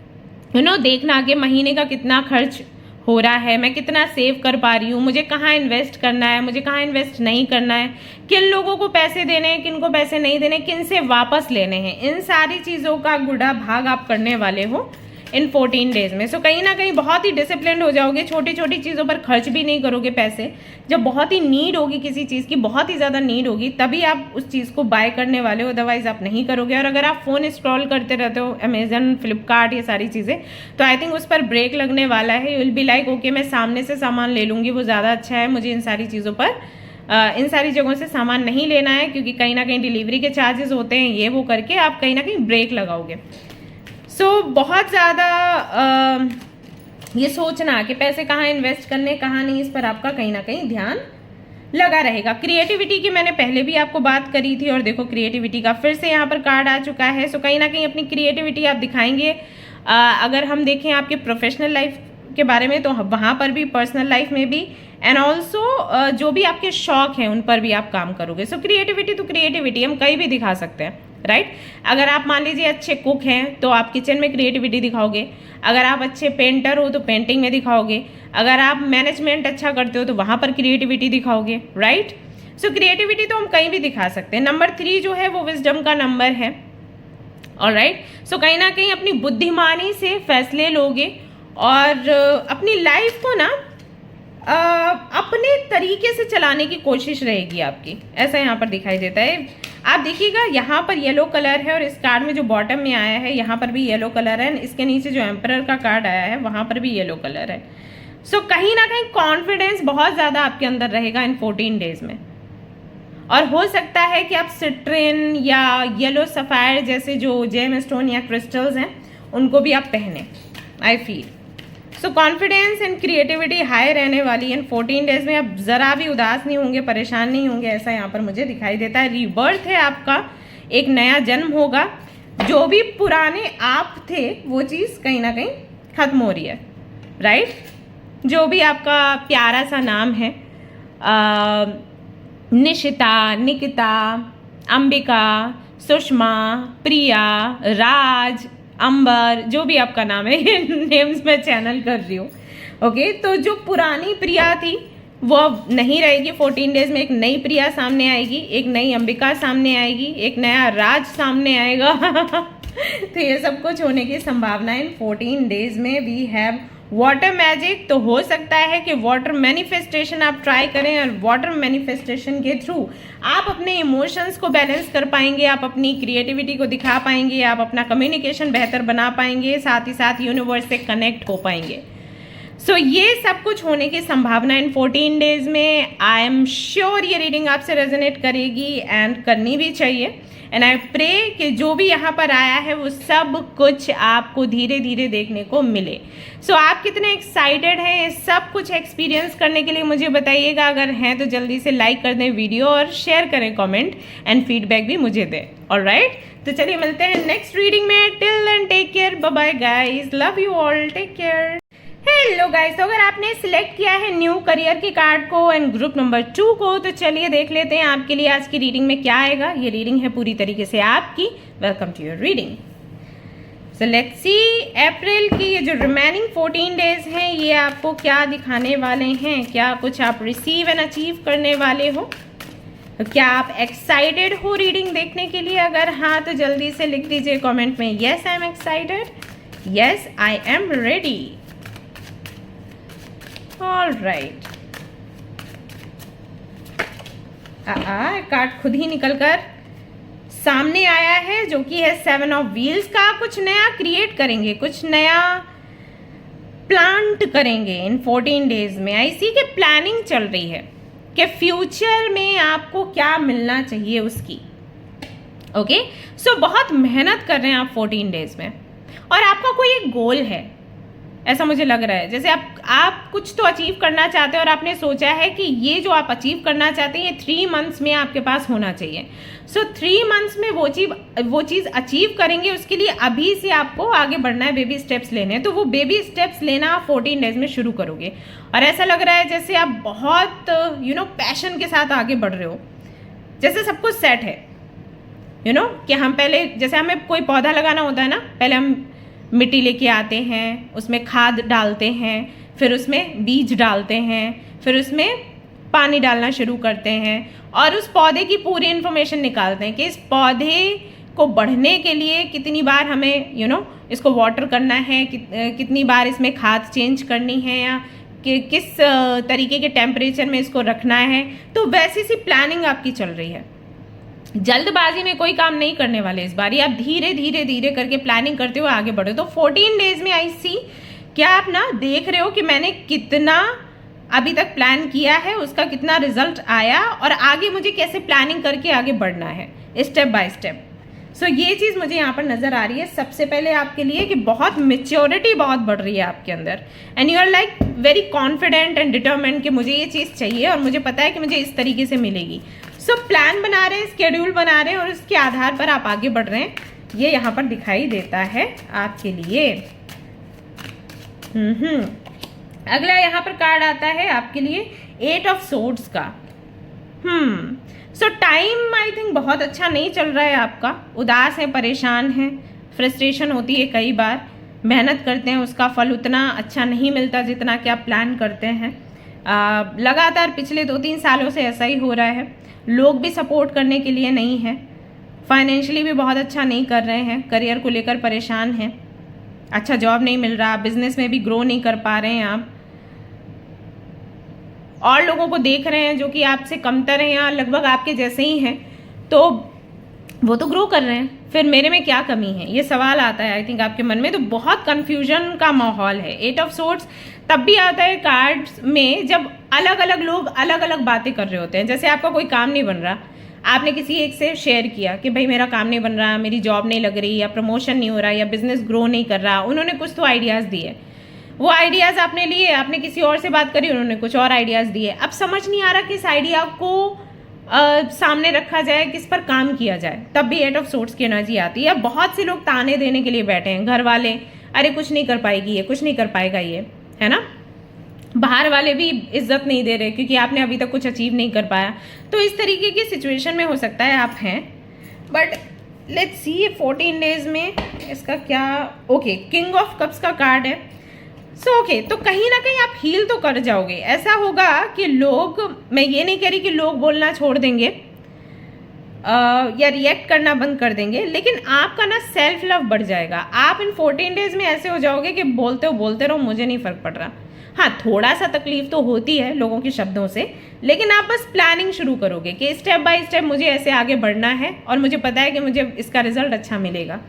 देखना कि महीने का कितना खर्च हो रहा है, मैं कितना सेव कर पा रही हूँ, मुझे कहाँ इन्वेस्ट करना है, मुझे कहाँ इन्वेस्ट नहीं करना है, किन लोगों को पैसे देने हैं, किन को पैसे नहीं देने, किन से वापस लेने हैं। इन सारी चीज़ों का गुड़ा भाग आप करने वाले हो इन 14 डेज में। सो कहीं ना कहीं बहुत ही डिसिप्लिन हो जाओगे, छोटी छोटी चीज़ों पर खर्च भी नहीं करोगे पैसे। जब बहुत ही नीड होगी किसी चीज़ की, बहुत ही ज़्यादा नीड होगी, तभी आप उस चीज़ को बाय करने वाले हो, अदरवाइज आप नहीं करोगे। और अगर आप फ़ोन स्क्रॉल करते रहते हो, अमेजन, फ्लिपकार्ट, ये सारी चीज़ें, तो आई थिंक उस पर ब्रेक लगने वाला है। You will be like okay मैं सामने से सामान ले लूँगी, वो ज़्यादा अच्छा है, मुझे इन सारी चीज़ों पर इन सारी जगहों से सामान नहीं लेना है, क्योंकि कहीं ना कहीं डिलीवरी के चार्जेस होते हैं, ये वो करके आप कहीं ना कहीं ब्रेक लगाओगे। सो बहुत ज़्यादा ये सोचना कि पैसे कहाँ इन्वेस्ट करने कहाँ नहीं, इस पर आपका कहीं ना कहीं ध्यान लगा रहेगा। क्रिएटिविटी की मैंने पहले भी आपको बात करी थी, और देखो क्रिएटिविटी का फिर से यहाँ पर कार्ड आ चुका है। सो कहीं ना कहीं अपनी क्रिएटिविटी आप दिखाएंगे। अगर हम देखें आपके प्रोफेशनल लाइफ के बारे में, तो वहाँ पर भी, पर्सनल लाइफ में भी, एंड ऑल्सो जो भी आपके शौक हैं उन पर भी आप काम करोगे। सो क्रिएटिविटी तो क्रिएटिविटी हम कहीं भी दिखा सकते हैं, राइट। अगर आप मान लीजिए अच्छे कुक हैं तो आप किचन में क्रिएटिविटी दिखाओगे, अगर आप अच्छे पेंटर हो तो पेंटिंग में दिखाओगे, अगर आप मैनेजमेंट अच्छा करते हो तो वहाँ पर क्रिएटिविटी दिखाओगे, राइट। सो क्रिएटिविटी तो हम कहीं भी दिखा सकते हैं। नंबर 3 जो है वो विजडम का नंबर है, ऑलराइट। सो कहीं ना कहीं अपनी बुद्धिमानी से फैसले लोगे और अपनी लाइफ को ना अपने तरीके से चलाने की कोशिश रहेगी आपकी, ऐसा यहाँ पर दिखाई देता है। आप देखिएगा यहाँ पर येलो कलर है, और इस कार्ड में जो बॉटम में आया है यहाँ पर भी येलो कलर है, इसके नीचे जो एम्परर का कार्ड आया है वहाँ पर भी येलो कलर है। सो कहीं ना कहीं कॉन्फिडेंस बहुत ज़्यादा आपके अंदर रहेगा इन 14 डेज में। और हो सकता है कि आप सिट्रिन या येलो सफायर जैसे जो जेम स्टोन या क्रिस्टल्स हैं उनको भी आप पहने, I feel. So confidence and creativity high रहने वाली है इन 14 डेज में। आप ज़रा भी उदास नहीं होंगे, परेशान नहीं होंगे, ऐसा यहाँ पर मुझे दिखाई देता है। रीबर्थ है आपका एक नया जन्म होगा, जो भी पुराने आप थे वो चीज़ कहीं ना कहीं खत्म हो रही है, राइट। जो भी आपका प्यारा सा नाम है, निशिता, निकिता, अंबिका, सुषमा, प्रिया, राज, अंबर, जो भी आपका नाम है, ये नेम्स मैं चैनल कर रही हूँ, ओके। तो जो पुरानी प्रिया थी वो अब नहीं रहेगी। 14 डेज में एक नई प्रिया सामने आएगी, एक नई अंबिका सामने आएगी, एक नया राज सामने आएगा। तो ये सब कुछ होने की संभावना इन 14 डेज में। We have water magic. तो हो सकता है कि वाटर मैनिफेस्टेशन आप ट्राई करें और वाटर मैनिफेस्टेशन के थ्रू आप अपने इमोशंस को बैलेंस कर पाएंगे, आप अपनी क्रिएटिविटी को दिखा पाएंगे, आप अपना कम्युनिकेशन बेहतर बना पाएंगे, साथ ही साथ यूनिवर्स से कनेक्ट हो पाएंगे। सो ये सब कुछ होने की संभावना इन 14 डेज में। आई एम श्योर ये रीडिंग आपसे रेजोनेट करेगी एंड करनी भी चाहिए। एंड आई प्रे कि जो भी यहाँ पर आया है वो सब कुछ आपको धीरे धीरे देखने को मिले। सो आप कितने एक्साइटेड हैं ये सब कुछ एक्सपीरियंस करने के लिए मुझे बताइएगा। अगर हैं तो जल्दी से लाइक कर दें वीडियो और शेयर करें कमेंट एंड फीडबैक भी मुझे दें। ऑलराइट, तो चलिए मिलते हैं नेक्स्ट रीडिंग में। Till then take care, bye bye guys, love you all, take care. Hello guys, तो अगर आपने सिलेक्ट किया है न्यू करियर के कार्ड को एंड ग्रुप नंबर 2 को, तो चलिए देख लेते हैं आपके लिए आज की रीडिंग में क्या आएगा। ये रीडिंग है पूरी तरीके से आपकी। Welcome to your reading. So let's see April की ये जो रिमेनिंग 14 डेज हैं ये आपको क्या दिखाने वाले हैं, क्या कुछ आप रिसीव एंड अचीव करने वाले हो। तो क्या आप एक्साइटेड हो रीडिंग देखने के लिए? अगर हाँ तो जल्दी से लिख दीजिए कमेंट में, yes I am excited, yes I am ready. All right, card खुद ही निकलकर सामने आया है जो कि है 7 ऑफ व्हील्स का। कुछ नया क्रिएट करेंगे, कुछ नया प्लांट करेंगे इन 14 डेज में। ऐसी कि प्लानिंग चल रही है कि फ्यूचर में आपको क्या मिलना चाहिए उसकी। ओके, सो बहुत मेहनत कर रहे हैं आप 14 डेज में और आपका कोई एक गोल है, ऐसा मुझे लग रहा है। जैसे आप कुछ तो अचीव करना चाहते हैं और आपने सोचा है कि ये जो आप अचीव करना चाहते हैं ये 3 मंथ्स में आपके पास होना चाहिए। सो 3 मंथ्स में वो चीज़ अचीव करेंगे, उसके लिए अभी से आपको आगे बढ़ना है, बेबी स्टेप्स लेने हैं। तो वो बेबी स्टेप्स लेना आप 14 डेज में शुरू करोगे और ऐसा लग रहा है जैसे आप बहुत पैशन के साथ आगे बढ़ रहे हो, जैसे सब कुछ सेट है। कि हम पहले, जैसे हमें कोई पौधा लगाना होता है ना, पहले हम मिट्टी लेके आते हैं, उसमें खाद डालते हैं, फिर उसमें बीज डालते हैं, फिर उसमें पानी डालना शुरू करते हैं और उस पौधे की पूरी इन्फॉर्मेशन निकालते हैं कि इस पौधे को बढ़ने के लिए कितनी बार हमें इसको वाटर करना है, कितनी बार इसमें खाद चेंज करनी है या कि किस तरीके के टेम्परेचर में इसको रखना है। तो वैसी सी प्लानिंग आपकी चल रही है। जल्दबाजी में कोई काम नहीं करने वाले इस बार, आप धीरे धीरे धीरे करके प्लानिंग करते हुए आगे बढ़ो। तो 14 डेज में आई सी, क्या आप ना देख रहे हो कि मैंने कितना अभी तक प्लान किया है, उसका कितना रिजल्ट आया और आगे मुझे कैसे प्लानिंग करके आगे बढ़ना है स्टेप बाय स्टेप। सो ये चीज़ मुझे यहाँ पर नज़र आ रही है सबसे पहले आपके लिए कि बहुत मेच्योरिटी बहुत बढ़ रही है आपके अंदर and you are like very confident and determined कि मुझे ये चीज़ चाहिए और मुझे पता है कि मुझे इस तरीके से मिलेगी। सो प्लान बना रहे हैं, स्केड्यूल बना रहे हैं और उसके आधार पर आप आगे बढ़ रहे हैं। ये यहाँ पर दिखाई देता है आपके लिए। अगला यहाँ पर कार्ड आता है आपके लिए 8 ऑफ सोर्ड्स का। सो टाइम आई थिंक बहुत अच्छा नहीं चल रहा है आपका, उदास है, परेशान है, फ्रस्ट्रेशन होती है कई बार, मेहनत करते हैं उसका फल उतना अच्छा नहीं मिलता जितना कि आप प्लान करते हैं। लगातार पिछले 2-3 सालों से ऐसा ही हो रहा है। लोग भी सपोर्ट करने के लिए नहीं है, फाइनेंशियली भी बहुत अच्छा नहीं कर रहे हैं, करियर को लेकर परेशान हैं, अच्छा जॉब नहीं मिल रहा, बिजनेस में भी ग्रो नहीं कर पा रहे हैं आप, और लोगों को देख रहे हैं जो कि आपसे कमतर हैं या लगभग आपके जैसे ही हैं, तो वो तो ग्रो कर रहे हैं, फिर मेरे में क्या कमी है, ये सवाल आता है आई थिंक आपके मन में। तो बहुत कन्फ्यूजन का माहौल है। 8 ऑफ सोर्ड्स तब भी आता है कार्ड्स में जब अलग अलग लोग अलग अलग बातें कर रहे होते हैं। जैसे आपका कोई काम नहीं बन रहा, आपने किसी एक से शेयर किया कि भाई मेरा काम नहीं बन रहा, मेरी जॉब नहीं लग रही या प्रमोशन नहीं हो रहा या बिजनेस ग्रो नहीं कर रहा। उन्होंने कुछ तो आइडियाज़ दिए, वो आइडियाज़ आपने लिए, आपने किसी और से बात करी, उन्होंने कुछ और आइडियाज़ दिए। अब समझ नहीं आ रहा कि इस आइडिया को सामने रखा जाए, किस पर काम किया जाए, तब भी 8 ऑफ सोर्ड्स की एनर्जी आती है। बहुत से लोग ताने देने के लिए बैठे हैं, घर वाले, अरे कुछ नहीं कर पाएगी ये, कुछ नहीं कर पाएगा ये, है ना। बाहर वाले भी इज्जत नहीं दे रहे क्योंकि आपने अभी तक कुछ अचीव नहीं कर पाया। तो इस तरीके की सिचुएशन में हो सकता है आप हैं। बट लेट्स सी 14 डेज में इसका क्या। ओके, किंग ऑफ कप्स का कार्ड है। सो ओके, तो कहीं ना कहीं आप हील तो कर जाओगे। ऐसा होगा कि लोग, मैं ये नहीं कह रही कि लोग बोलना छोड़ देंगे या रिएक्ट करना बंद कर देंगे, लेकिन आपका ना सेल्फ लव बढ़ जाएगा। आप इन 14 डेज में ऐसे हो जाओगे कि बोलते रहो, मुझे नहीं फर्क पड़ रहा। हाँ, थोड़ा सा तकलीफ तो होती है लोगों के शब्दों से, लेकिन आप बस प्लानिंग शुरू करोगे कि स्टेप बाय स्टेप मुझे ऐसे आगे बढ़ना है और मुझे पता है कि मुझे इसका रिजल्ट अच्छा मिलेगा।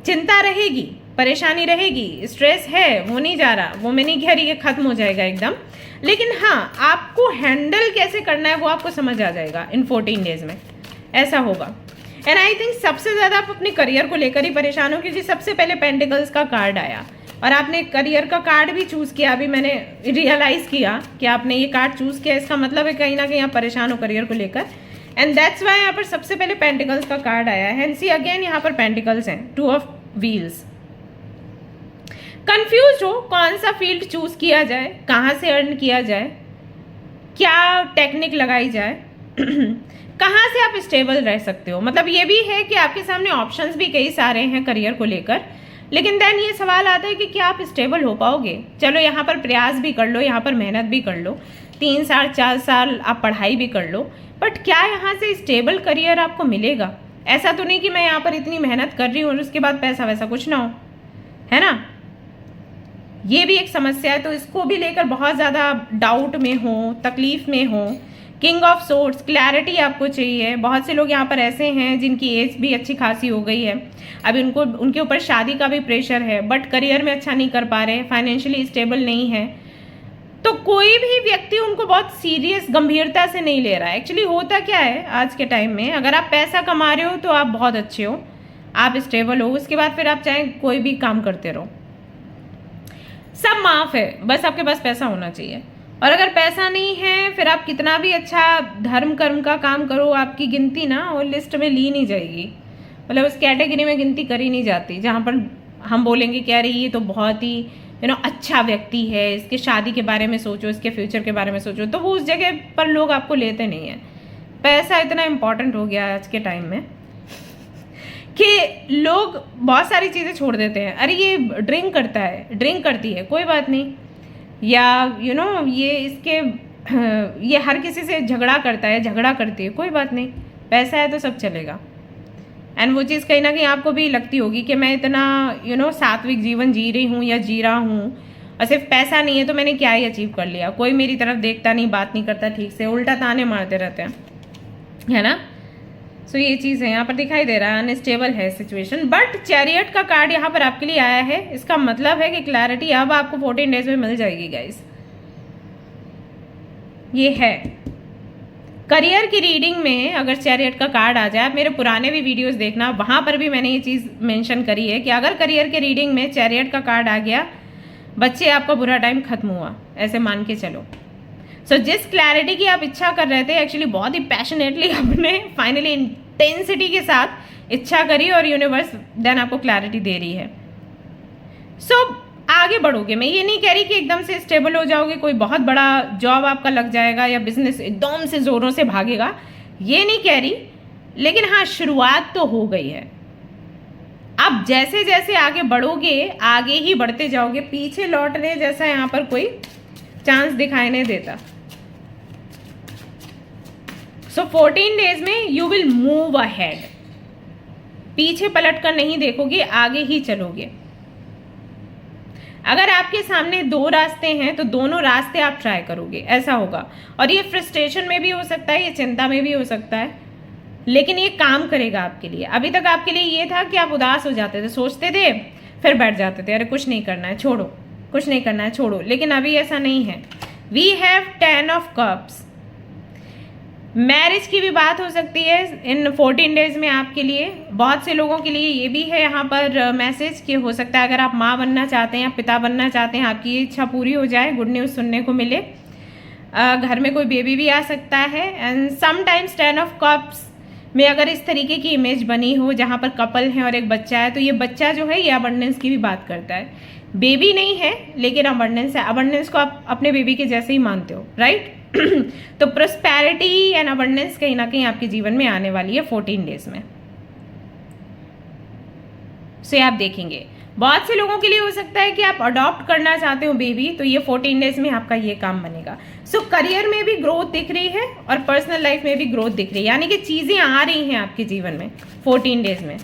चिंता रहेगी, परेशानी रहेगी, स्ट्रेस है, वो नहीं जा रहा, वो मैं नहीं कह रही कि खत्म हो जाएगा एकदम, लेकिन हाँ, आपको हैंडल कैसे करना है वो आपको समझ आ जाएगा इन 14 डेज में। ऐसा होगा। एंड आई थिंक सबसे ज़्यादा आप अपने करियर को लेकर ही परेशान हो, क्योंकि सबसे पहले पेंटिकल्स का कार्ड आया और आपने करियर का कार्ड भी चूज़ किया। अभी मैंने रियलाइज़ किया कि आपने ये कार्ड चूज़ किया, इसका मतलब है कहीं ना कहीं आप परेशान हो करियर को लेकर। एंड दैट्स वाई यहाँ पर सबसे पहले पेंटिकल्स का कार्ड आया है। एंड सी अगेन यहाँ पर पेंटिकल्स हैं, 2 ऑफ व्हील्स। कंफ्यूज हो कौन सा फील्ड चूज किया जाए, कहाँ से अर्न किया जाए, क्या टेक्निक लगाई जाए, कहाँ से आप स्टेबल रह सकते हो। मतलब ये भी है कि आपके सामने ऑप्शंस भी कई सारे हैं करियर को लेकर, लेकिन देन ये सवाल आता है कि क्या आप स्टेबल हो पाओगे। चलो यहाँ पर प्रयास भी कर लो, यहाँ पर मेहनत भी कर लो, 3 साल 4 साल आप पढ़ाई भी कर लो, बट क्या यहाँ से स्टेबल करियर आपको मिलेगा। ऐसा तो नहीं कि मैं यहाँ पर इतनी मेहनत कर रही हूँ और उसके बाद पैसा वैसा कुछ ना हो, है ना। ये भी एक समस्या है, तो इसको भी लेकर बहुत ज़्यादा डाउट में हो, तकलीफ में हो। किंग ऑफ सोर्ड्स, क्लैरिटी आपको चाहिए। बहुत से लोग यहाँ पर ऐसे हैं जिनकी एज भी अच्छी खासी हो गई है, अभी उनके ऊपर शादी का भी प्रेशर है, बट करियर में अच्छा नहीं कर पा रहे, फाइनेंशियली स्टेबल नहीं है। तो कोई भी व्यक्ति उनको बहुत सीरियस गंभीरता से नहीं ले रहा है। एक्चुअली होता क्या है आज के टाइम में, अगर आप पैसा कमा रहे हो तो आप बहुत अच्छे हो, आप स्टेबल हो, उसके बाद फिर आप चाहे कोई भी काम करते रहो, सब माफ है, बस आपके पास पैसा होना चाहिए। और अगर पैसा नहीं है, फिर आप कितना भी अच्छा धर्म कर्म का काम करो, आपकी गिनती ना वो लिस्ट में ली नहीं जाएगी, मतलब उस कैटेगरी में गिनती करी नहीं जाती जहाँ पर हम बोलेंगे कि अरे ये तो बहुत ही अच्छा व्यक्ति है, इसके शादी के बारे में सोचो, इसके फ्यूचर के बारे में सोचो, तो वो उस जगह पर लोग आपको लेते नहीं हैं। पैसा इतना इम्पॉर्टेंट हो गया आज के टाइम में कि लोग बहुत सारी चीज़ें छोड़ देते हैं। अरे ये ड्रिंक करता है, ड्रिंक करती है, कोई बात नहीं, या ये इसके ये हर किसी से झगड़ा करता है, झगड़ा करती है, कोई बात नहीं, पैसा है तो सब चलेगा। एंड वो चीज़ कहीं ना कहीं आपको भी लगती होगी कि मैं इतना सात्विक जीवन जी रही हूँ या जी रहा हूँ और सिर्फ पैसा नहीं है तो मैंने क्या ही अचीव कर लिया, कोई मेरी तरफ देखता नहीं, बात नहीं करता ठीक से, उल्टा ताने मारते रहते हैं, है ना। सो ये चीज़ है यहाँ पर दिखाई दे रहा है, अनस्टेबल है सिचुएशन। बट चैरियट का कार्ड यहाँ पर आपके लिए आया है, इसका मतलब है कि क्लैरिटी अब आपको 14 डेज में मिल जाएगी गाइस। ये है करियर की रीडिंग में अगर चैरियट का कार्ड आ जाए, मेरे पुराने भी वीडियोस देखना, वहाँ पर भी मैंने ये चीज़ मेंशन करी है कि अगर करियर के रीडिंग में चैरियट का कार्ड आ गया, बच्चे आपका बुरा टाइम खत्म हुआ, ऐसे मान के चलो। सो जिस क्लैरिटी की आप इच्छा कर रहे थे, एक्चुअली बहुत ही पैशनेटली आपने फाइनली इंटेंसिटी के साथ इच्छा करी और यूनिवर्स देन आपको क्लैरिटी दे रही है। सो आगे बढ़ोगे, मैं ये नहीं कह रही कि एकदम से स्टेबल हो जाओगे, कोई बहुत बड़ा जॉब आपका लग जाएगा या बिजनेस एकदम से जोरों से भागेगा, ये नहीं कह रही, लेकिन हाँ शुरुआत तो हो गई है। अब जैसे जैसे आगे बढ़ोगे, आगे ही बढ़ते जाओगे, पीछे लौटने जैसा यहाँ पर कोई चांस दिखाई नहीं देता। सो 14 डेज में यू विल मूव अहेड, पीछे पलट कर नहीं देखोगे, आगे ही चलोगे। अगर आपके सामने 2 रास्ते हैं तो दोनों रास्ते आप ट्राई करोगे, ऐसा होगा। और ये फ्रस्ट्रेशन में भी हो सकता है, ये चिंता में भी हो सकता है, लेकिन ये काम करेगा आपके लिए। अभी तक आपके लिए ये था कि आप उदास हो जाते थे, सोचते थे, फिर बैठ जाते थे, अरे कुछ नहीं करना है छोड़ो, कुछ नहीं करना है छोड़ो, लेकिन अभी ऐसा नहीं है। We have 10 of cups. Marriage की भी बात हो सकती है इन 14 डेज में आपके लिए। बहुत से लोगों के लिए ये भी है यहाँ पर मैसेज कि हो सकता है अगर आप माँ बनना चाहते हैं या पिता बनना चाहते हैं, आपकी ये इच्छा पूरी हो जाए, गुड न्यूज़ सुनने को मिले। घर में कोई बेबी भी आ सकता है। एंड समटाइम्स 10 ऑफ कप्स में अगर इस तरीके की इमेज बनी हो जहाँ पर कपल है और एक बच्चा है, तो ये बच्चा जो है ये अबंडेंस की भी बात करता है। बेबी नहीं है लेकिन अबंडेंस है। अबंडेंस को आप अपने बेबी के जैसे ही मानते हो, राइट? तो प्रोस्पेरिटी एंड अबंडेंस कहीं ना कहीं आपके जीवन में आने वाली है 14 डेज में। सो आप देखेंगे बहुत से लोगों के लिए हो सकता है कि आप अडॉप्ट करना चाहते हो बेबी, तो ये 14 डेज में आपका ये काम बनेगा। सो करियर में भी ग्रोथ दिख रही है और पर्सनल लाइफ में भी ग्रोथ दिख रही है, यानी कि चीजें आ रही हैं आपके जीवन में 14 डेज में।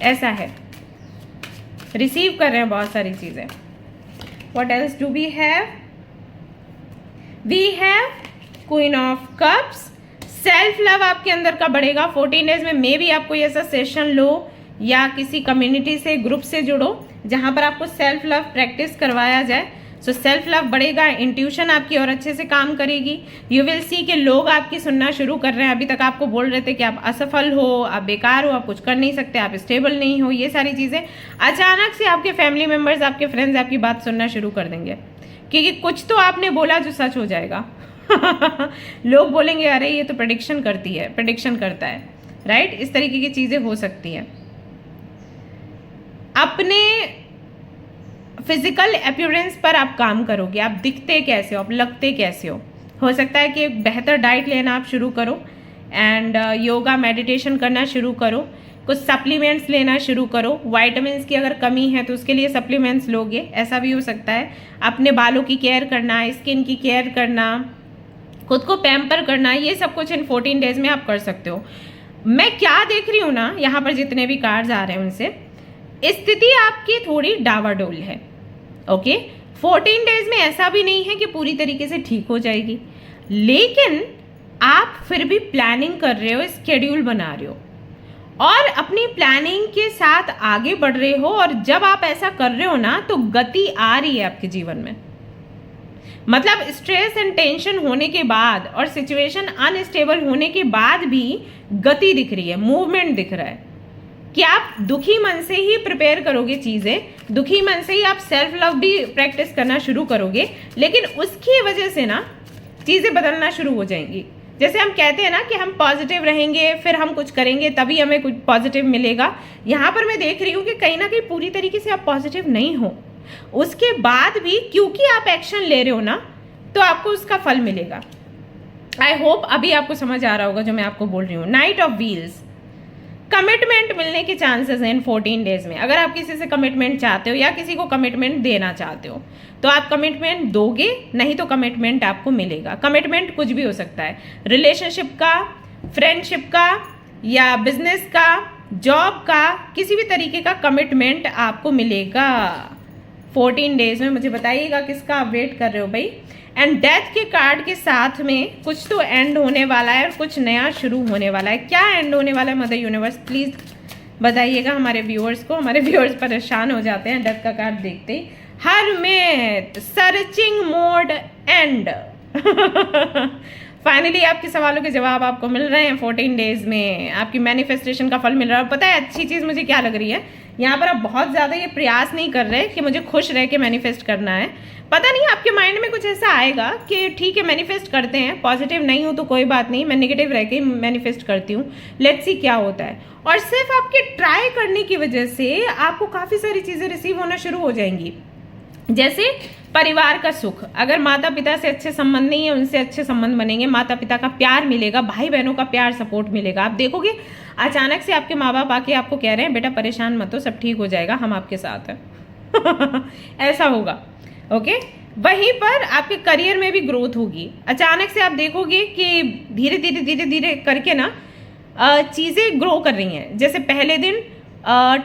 ऐसा है, रिसीव कर रहे हैं बहुत सारी चीजें। What else do we have? We have queen of cups. Self love आपके अंदर का बढ़ेगा 14 डेज में। मे बी आप कोई ऐसा सेशन लो या किसी कम्युनिटी से, ग्रुप से जुड़ो जहां पर आपको सेल्फ लव प्रैक्टिस करवाया जाए। सो सेल्फ लव बढ़ेगा, इंट्यूशन आपकी और अच्छे से काम करेगी। यू विल सी कि लोग आपकी सुनना शुरू कर रहे हैं। अभी तक आपको बोल रहे थे कि आप असफल हो, आप बेकार हो, आप कुछ कर नहीं सकते, आप स्टेबल नहीं हो, ये सारी चीजें अचानक से आपके फैमिली मेंबर्स, आपके फ्रेंड्स आपकी बात सुनना शुरू कर देंगे, क्योंकि कुछ तो आपने बोला जो सच हो जाएगा। लोग बोलेंगे अरे ये तो प्रेडिक्शन करती है, प्रेडिक्शन करता है, राइट? इस तरीके की चीजें हो सकती हैं। अपने फिजिकल अपीयरेंस पर आप काम करोगे। आप दिखते कैसे हो, आप लगते कैसे हो सकता है कि एक बेहतर डाइट लेना आप शुरू करो एंड योगा मेडिटेशन करना शुरू करो, कुछ सप्लीमेंट्स लेना शुरू करो। वाइटामिन्स की अगर कमी है तो उसके लिए सप्लीमेंट्स लोगे, ऐसा भी हो सकता है। अपने बालों की केयर करना, स्किन की केयर करना, खुद को पैम्पर करना, ये सब कुछ इन 14 डेज में आप कर सकते हो। मैं क्या देख रही हूँ ना, यहाँ पर जितने भी कार्ड्स आ रहे हैं उनसे स्थिति आपकी थोड़ी डावाडोल है। ओके, 14 डेज में ऐसा भी नहीं है कि पूरी तरीके से ठीक हो जाएगी, लेकिन आप फिर भी प्लानिंग कर रहे हो, स्केड्यूल बना रहे हो और अपनी प्लानिंग के साथ आगे बढ़ रहे हो। और जब आप ऐसा कर रहे हो ना तो गति आ रही है आपके जीवन में। मतलब स्ट्रेस एंड टेंशन होने के बाद और सिचुएशन अनस्टेबल होने के बाद भी गति दिख रही है, मूवमेंट दिख रहा है कि आप दुखी मन से ही प्रिपेयर करोगे चीजें, दुखी मन से ही आप सेल्फ लव भी प्रैक्टिस करना शुरू करोगे, लेकिन उसकी वजह से ना चीजें बदलना शुरू हो जाएंगी। जैसे हम कहते हैं ना कि हम पॉजिटिव रहेंगे, फिर हम कुछ करेंगे तभी हमें कुछ पॉजिटिव मिलेगा। यहाँ पर मैं देख रही हूँ कि कहीं ना कहीं पूरी तरीके से आप पॉजिटिव नहीं हो, उसके बाद भी क्योंकि आप एक्शन ले रहे हो ना तो आपको उसका फल मिलेगा। आई होप अभी आपको समझ आ रहा होगा जो मैं आपको बोल रही हूँ। नाइट ऑफ व्हील्स, कमिटमेंट मिलने के चांसेस हैं इन 14 डेज में। अगर आप किसी से कमिटमेंट चाहते हो या किसी को कमिटमेंट देना चाहते हो तो आप कमिटमेंट दोगे, नहीं तो कमिटमेंट आपको मिलेगा। कमिटमेंट कुछ भी हो सकता है, रिलेशनशिप का, फ्रेंडशिप का या बिजनेस का, जॉब का, किसी भी तरीके का कमिटमेंट आपको मिलेगा 14 डेज में। मुझे बताइएगा किसका आप वेट कर रहे हो भाई। एंड डेथ के कार्ड के साथ में कुछ तो एंड होने वाला है और कुछ नया शुरू होने वाला है। क्या एंड होने वाला है मदर यूनिवर्स, प्लीज बताइएगा हमारे व्यूअर्स को। हमारे व्यूअर्स परेशान हो जाते हैं डेथ का कार्ड देखते ही। Hermit, searching mode, and. Finally आपके सवालों के जवाब आपको मिल रहे हैं 14 डेज में। आपकी मैनिफेस्टेशन का फल मिल रहा है। पता है अच्छी चीज़ मुझे क्या लग रही है, यहाँ पर आप बहुत ज़्यादा ये प्रयास नहीं कर रहे कि मुझे खुश रह के मैनिफेस्ट करना है। पता नहीं आपके माइंड में कुछ ऐसा आएगा कि ठीक है मैनिफेस्ट करते हैं, पॉजिटिव नहीं हूँ तो कोई बात नहीं, मैं नेगेटिव रह के मैनिफेस्ट करती हूँ, लेट्स सी क्या होता है। और सिर्फ आपके ट्राई करने की वजह से आपको काफ़ी सारी चीज़ें रिसीव होना शुरू हो जाएंगी। जैसे परिवार का सुख, अगर माता पिता से अच्छे संबंध नहीं है उनसे अच्छे संबंध बनेंगे, माता पिता का प्यार मिलेगा, भाई बहनों का प्यार सपोर्ट मिलेगा। आप देखोगे अचानक से आपके माँ बाप आके आपको कह रहे हैं बेटा परेशान मत हो, सब ठीक हो जाएगा, हम आपके साथ हैं। ऐसा होगा। ओके, वहीं पर आपके करियर में भी ग्रोथ होगी। अचानक से आप देखोगे कि धीरे धीरे धीरे धीरे करके ना चीज़ें ग्रो कर रही हैं। जैसे पहले दिन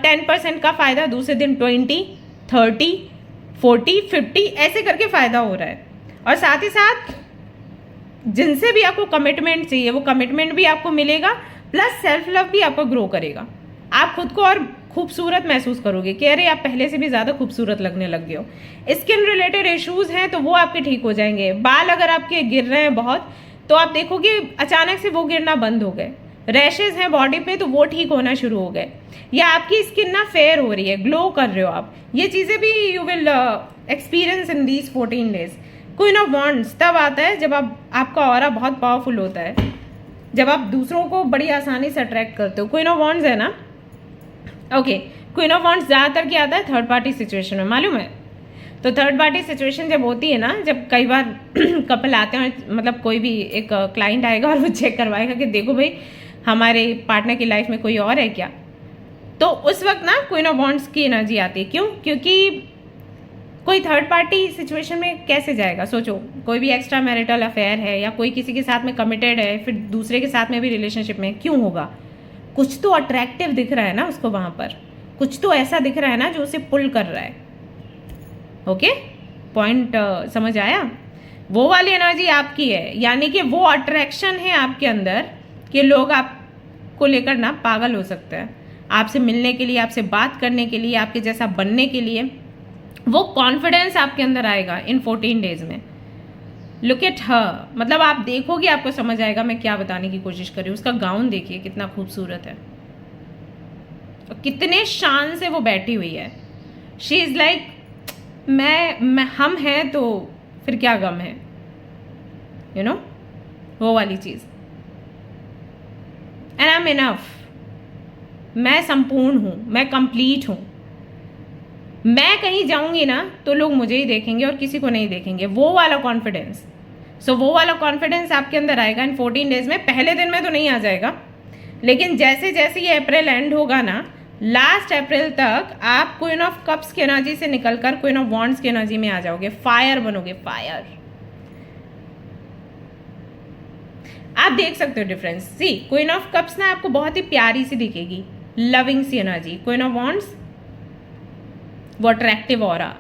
10% का फ़ायदा, दूसरे दिन 20, 30, 40, 50 ऐसे करके फ़ायदा हो रहा है। और साथ ही साथ जिनसे भी आपको कमिटमेंट चाहिए वो कमिटमेंट भी आपको मिलेगा, प्लस सेल्फ लव भी आपको ग्रो करेगा। आप खुद को और खूबसूरत महसूस करोगे कि अरे आप पहले से भी ज़्यादा खूबसूरत लगने लग गए हो। स्किन रिलेटेड इश्यूज़ हैं तो वो आपके ठीक हो जाएंगे। बाल अगर आपके गिर रहे हैं बहुत तो आप देखोगे अचानक से वो गिरना बंद हो गए। रैशेज हैं बॉडी पे तो वो ठीक होना शुरू हो गए। या आपकी स्किन ना फेयर हो रही है, ग्लो कर रहे हो आप, ये चीज़ें भी you will experience in these 14 days. Queen of wands तब आता है जब आपका ऑरा बहुत पावरफुल होता है, जब आप दूसरों को बड़ी आसानी से अट्रैक्ट करते हो। क्वीन ऑफ वॉन्ड्स है ना, ओके। क्वीन ऑफ वॉन्ड्स ज़्यादातर क्या आता है, थर्ड पार्टी सिचुएशन में, मालूम है। तो थर्ड पार्टी सिचुएशन जब होती है ना, जब कई बार कपल आते हैं, मतलब कोई भी एक क्लाइंट आएगा और वो चेक करवाएगा कि देखो भाई हमारे पार्टनर की लाइफ में कोई और है क्या, तो उस वक्त ना क्वीन ऑफ वॉन्ड्स की एनर्जी आती है। क्यों? क्योंकि कोई थर्ड पार्टी सिचुएशन में कैसे जाएगा, सोचो। कोई भी एक्स्ट्रा मैरिटल अफेयर है या कोई किसी के साथ में कमिटेड है, फिर दूसरे के साथ में भी रिलेशनशिप में, क्यों होगा? कुछ तो अट्रैक्टिव दिख रहा है ना उसको वहाँ पर, कुछ तो ऐसा दिख रहा है ना जो उसे पुल कर रहा है। ओके, पॉइंट समझ आया? वो वाली एनर्जी आपकी है, यानी कि वो अट्रैक्शन है आपके अंदर कि लोग आपको लेकर ना पागल हो सकते हैं, आपसे मिलने के लिए, आपसे बात करने के लिए, आपके जैसा बनने के लिए। वो कॉन्फिडेंस आपके अंदर आएगा इन 14 डेज में। लुक एट हर, मतलब आप देखोगे आपको समझ आएगा मैं क्या बताने की कोशिश कर रही हूँ। उसका गाउन देखिए कितना खूबसूरत है, और कितने शान से वो बैठी हुई है। शी इज़ लाइक मैं हम हैं तो फिर क्या गम है, यू नो, वो वाली चीज़। एंड आई एम इनफ, मैं संपूर्ण हूँ, मैं कंप्लीट हूँ। मैं कहीं जाऊंगी ना तो लोग मुझे ही देखेंगे और किसी को नहीं देखेंगे, वो वाला कॉन्फिडेंस। सो वो वाला कॉन्फिडेंस आपके अंदर आएगा इन 14 डेज में। पहले दिन में तो नहीं आ जाएगा, लेकिन जैसे जैसे ये अप्रैल एंड होगा ना, लास्ट अप्रैल तक आप क्वीन ऑफ कप्स की एनर्जी से निकलकर क्वीन ऑफ वॉन्ड्स की एनर्जी में आ जाओगे, फायर बनोगे, फायर। आप देख सकते हो difference. See, queen of cups ना आपको बहुत ही प्यारी सी दिखेगी, लविंग सी एनर्जी। क्वीन ऑफ वॉन्ड्स वो अट्रैक्टिव ऑरा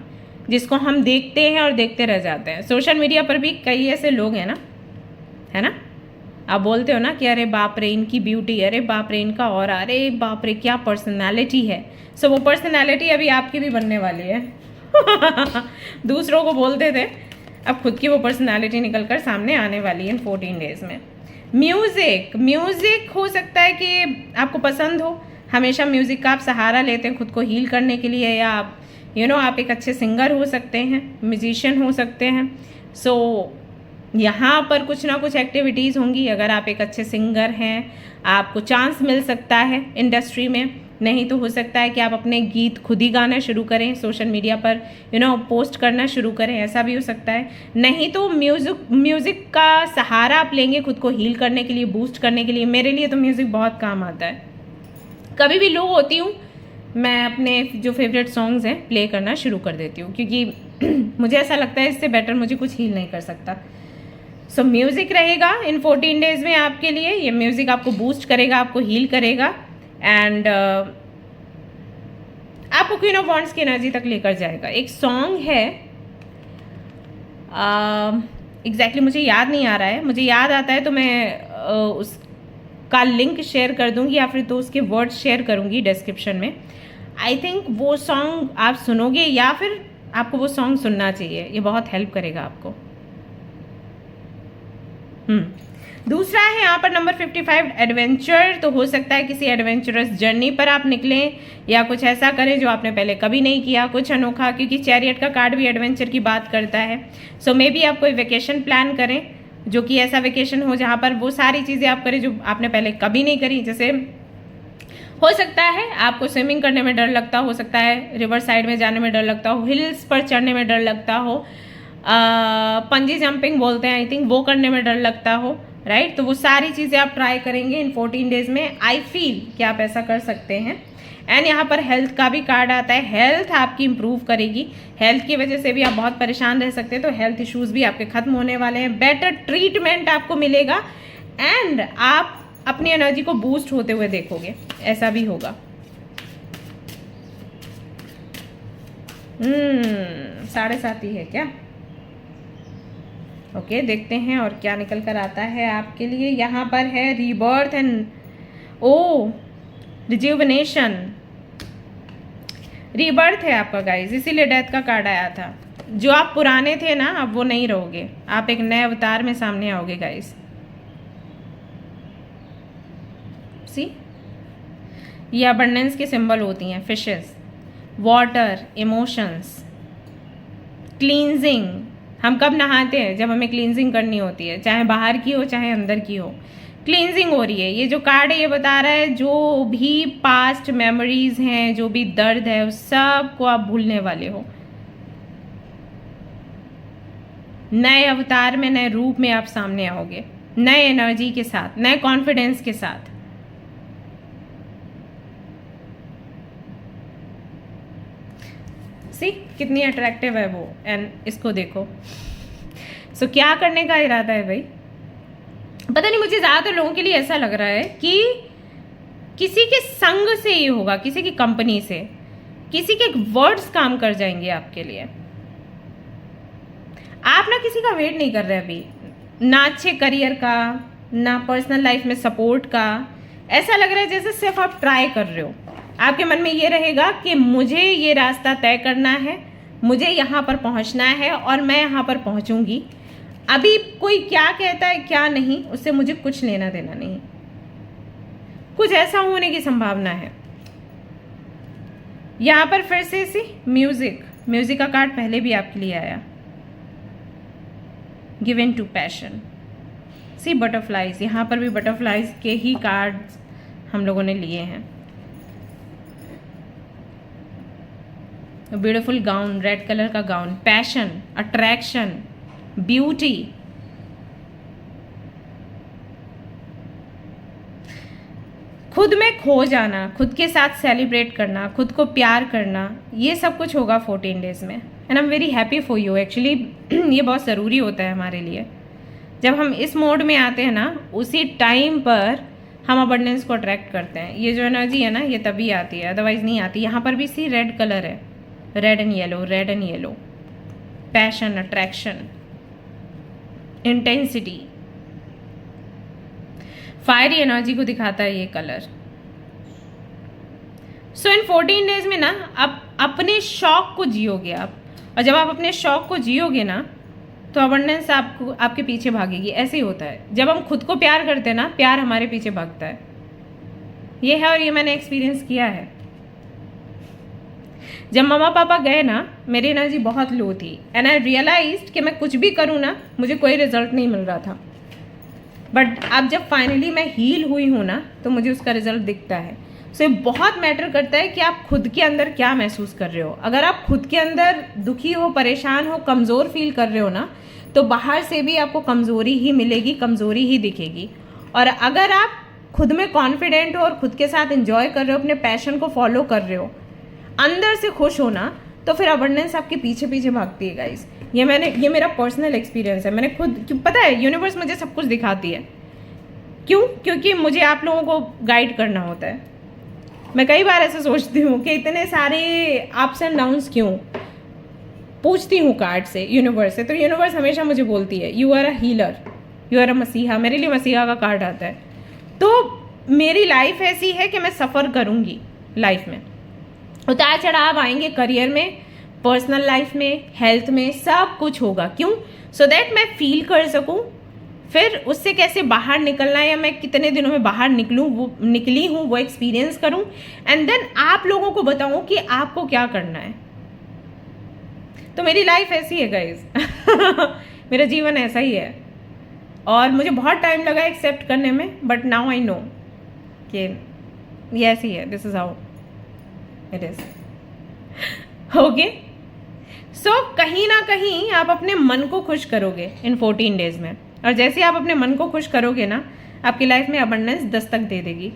जिसको हम देखते हैं और देखते रह जाते हैं। सोशल मीडिया पर भी कई ऐसे लोग हैं ना, है ना, आप बोलते हो ना कि अरे बाप रे इनकी ब्यूटी, अरे बाप रे इनका ऑरा, अरे बाप रे क्या पर्सनालिटी है। सो वो पर्सनालिटी अभी आपकी भी बनने वाली है। दूसरों को बोलते थे, अब खुद की वो पर्सनालिटी निकल कर सामने आने वाली है इन 14 डेज में। म्यूजिक हो सकता है कि आपको पसंद हो, हमेशा म्यूजिक का आप सहारा लेते हैं खुद को हील करने के लिए, या आप आप एक अच्छे सिंगर हो सकते हैं, म्यूजिशियन हो सकते हैं। सो यहाँ पर कुछ ना कुछ एक्टिविटीज़ होंगी। अगर आप एक अच्छे सिंगर हैं, आपको चांस मिल सकता है इंडस्ट्री में। नहीं तो हो सकता है कि आप अपने गीत खुद ही गाना शुरू करें, सोशल मीडिया पर पोस्ट करना शुरू करें, ऐसा भी हो सकता है। नहीं तो म्यूज़िक का सहारा आप लेंगे खुद को हील करने के लिए, बूस्ट करने के लिए। मेरे लिए तो म्यूज़िक बहुत काम आता है। कभी भी लो होती हूँ, मैं अपने जो फेवरेट सॉन्ग्स हैं प्ले करना शुरू कर देती हूँ, क्योंकि मुझे ऐसा लगता है इससे बेटर मुझे कुछ हील नहीं कर सकता। सो म्यूज़िक रहेगा इन 14 डेज में आपके लिए। ये म्यूज़िक आपको बूस्ट करेगा, आपको हील करेगा, एंड आपको क्वीन ऑफ वॉन्ड्स की एनर्जी तक लेकर जाएगा। एक सॉन्ग है, एग्जैक्टली मुझे याद नहीं आ रहा है, मुझे याद आता है तो मैं उसका लिंक शेयर कर दूंगी, या फिर तो उसके वर्ड्स शेयर करूंगी डिस्क्रिप्शन में। आई थिंक वो सॉन्ग आप सुनोगे, या फिर आपको वो सॉन्ग सुनना चाहिए, ये बहुत हेल्प करेगा आपको। दूसरा है यहाँ पर नंबर 55, एडवेंचर। तो हो सकता है किसी एडवेंचरस जर्नी पर आप निकलें, या कुछ ऐसा करें जो आपने पहले कभी नहीं किया, कुछ अनोखा, क्योंकि चैरियट का कार्ड भी एडवेंचर की बात करता है। सो मे बी आप कोई वेकेशन प्लान करें, जो कि ऐसा वेकेशन हो जहाँ पर वो सारी चीज़ें आप करें जो आपने पहले कभी नहीं करी। जैसे हो सकता है आपको स्विमिंग करने में डर लगता हो सकता है रिवर साइड में जाने में डर लगता हो, हिल्स पर चढ़ने में डर लगता हो, पंजी जंपिंग बोलते हैं आई थिंक, वो करने में डर लगता हो, राइट। तो वो सारी चीज़ें आप ट्राई करेंगे इन 14 डेज में। आई फील कि आप ऐसा कर सकते हैं। एंड यहाँ पर हेल्थ का भी कार्ड आता है, हेल्थ आपकी इंप्रूव करेगी। हेल्थ की वजह से भी आप बहुत परेशान रह सकते हैं, तो हेल्थ इश्यूज भी आपके खत्म होने वाले हैं। बेटर ट्रीटमेंट आपको मिलेगा, एंड आप अपनी एनर्जी को बूस्ट होते हुए देखोगे, ऐसा भी होगा। 7.5 ही है क्या? ओके, देखते हैं और क्या निकल कर आता है आपके लिए। यहाँ पर है रीबर्थ एंड रिज्यूवनेशन। रीबर्थ है आपका गाइस, इसीलिए डेथ का कार्ड आया था। जो आप पुराने थे ना, अब वो नहीं रहोगे, आप एक नए अवतार में सामने आओगे गाइस। सी, ये अबंडेंस की सिंबल होती हैं फिशेस, वाटर, इमोशंस, क्लींजिंग, हम कब नहाते हैं? जब हमें क्लींजिंग करनी होती है, चाहे बाहर की हो चाहे अंदर की हो, क्लींजिंग हो रही है। ये जो कार्ड है ये बता रहा है जो भी पास्ट मेमोरीज हैं, जो भी दर्द है, उस सब को आप भूलने वाले हो। नए अवतार में, नए रूप में आप सामने आओगे, नए एनर्जी के साथ, नए कॉन्फिडेंस के साथ। सी कितनी अट्रैक्टिव है वो, एंड इसको देखो। सो क्या करने का इरादा है भाई? पता नहीं, मुझे ज़्यादातर लोगों के लिए ऐसा लग रहा है कि किसी के संग से ये होगा, किसी की कंपनी से, किसी के वर्ड्स काम कर जाएंगे आपके लिए। आप ना किसी का वेट नहीं कर रहे अभी, ना अच्छे करियर का, ना पर्सनल लाइफ में सपोर्ट का। ऐसा लग रहा है जैसे सिर्फ आप ट्राई कर रहे हो। आपके मन में ये रहेगा कि मुझे ये रास्ता तय करना है, मुझे यहाँ पर पहुँचना है और मैं यहाँ पर पहुँचूंगी। अभी कोई क्या कहता है क्या नहीं, उससे मुझे कुछ लेना देना नहीं। कुछ ऐसा होने की संभावना है। यहाँ पर फिर से इसी म्यूजिक का कार्ड पहले भी आपके लिए आया। Given to passion. See butterflies, यहाँ पर भी बटरफ्लाइज के ही कार्ड्स हम लोगों ने लिए हैं। ब्यूटीफुल गाउन, रेड कलर का गाउन, पैशन, अट्रैक्शन, ब्यूटी। खुद में खो जाना, खुद के साथ सेलिब्रेट करना, खुद को प्यार करना, ये सब कुछ होगा 14 डेज में। And I am very happy for you. Actually ये बहुत ज़रूरी होता है हमारे लिए। जब हम इस मोड में आते हैं ना, उसी टाइम पर हम अबंडेंस को अट्रैक्ट करते हैं। ये जो एनर्जी है ना, ये तभी आती है, अदरवाइज नहीं आती। यहाँ पर भी सी रेड कलर है, red and yellow, passion, attraction, intensity, fiery energy को दिखाता है ये कलर। सो इन 14 डेज में ना आप अपने शौक को जियोगे आप, और जब आप अपने शौक को जियोगे ना तो अबंडेंस आपको, आपके पीछे भागेगी। ऐसे ही होता है जब हम खुद को प्यार करते हैं ना, प्यार हमारे पीछे भागता है। ये है, और ये मैंने एक्सपीरियंस किया है। जब मम्मा पापा गए ना, मेरी एनर्जी बहुत लो थी, एंड आई रियलाइज्ड कि मैं कुछ भी करूँ ना, मुझे कोई रिजल्ट नहीं मिल रहा था। बट अब जब फाइनली मैं हील हुई हूँ ना, तो मुझे उसका रिजल्ट दिखता है। सो ये बहुत मैटर करता है कि आप खुद के अंदर क्या महसूस कर रहे हो। अगर आप खुद के अंदर दुखी हो, परेशान हो, कमज़ोर फील कर रहे हो ना, तो बाहर से भी आपको कमज़ोरी ही मिलेगी, कमज़ोरी ही दिखेगी। और अगर आप खुद में कॉन्फिडेंट हो और खुद के साथ एंजॉय कर रहे हो, अपने पैशन को फॉलो कर रहे हो, अंदर से खुश हो ना, तो फिर अबंडेंस आपके पीछे पीछे भागती है गाइस। ये मेरा पर्सनल एक्सपीरियंस है। मैंने खुद, पता है, यूनिवर्स मुझे सब कुछ दिखाती है। क्यों? क्योंकि मुझे आप लोगों को गाइड करना होता है। मैं कई बार ऐसे सोचती हूँ कि इतने सारे अप्स एंड डाउन्स क्यों, पूछती हूँ कार्ड से, यूनिवर्स से, तो यूनिवर्स हमेशा मुझे बोलती है you are a healer, you are a मसीहा। मेरे लिए मसीहा का कार्ड आता है। तो मेरी लाइफ ऐसी है कि मैं सफ़र करूँगी। लाइफ में उतार चढ़ाव आएंगे, करियर में, पर्सनल लाइफ में, हेल्थ में, सब कुछ होगा। क्यों? सो दैट मैं फील कर सकूं, फिर उससे कैसे बाहर निकलना है, या मैं कितने दिनों में बाहर निकली हूँ वो एक्सपीरियंस करूं, एंड देन आप लोगों को बताऊं कि आपको क्या करना है। तो मेरी लाइफ ऐसी है गाइज मेरा जीवन ऐसा ही है, और मुझे बहुत टाइम लगा एक्सेप्ट करने में, बट नाउ आई नो कि ये ऐसी है। This is how it is. Okay, so कहीं ना कहीं आप अपने मन को खुश करोगे इन 14 डेज में, और जैसे आप अपने मन को खुश करोगे ना, आपकी लाइफ में अबंडेंस दस्तक दे देगी।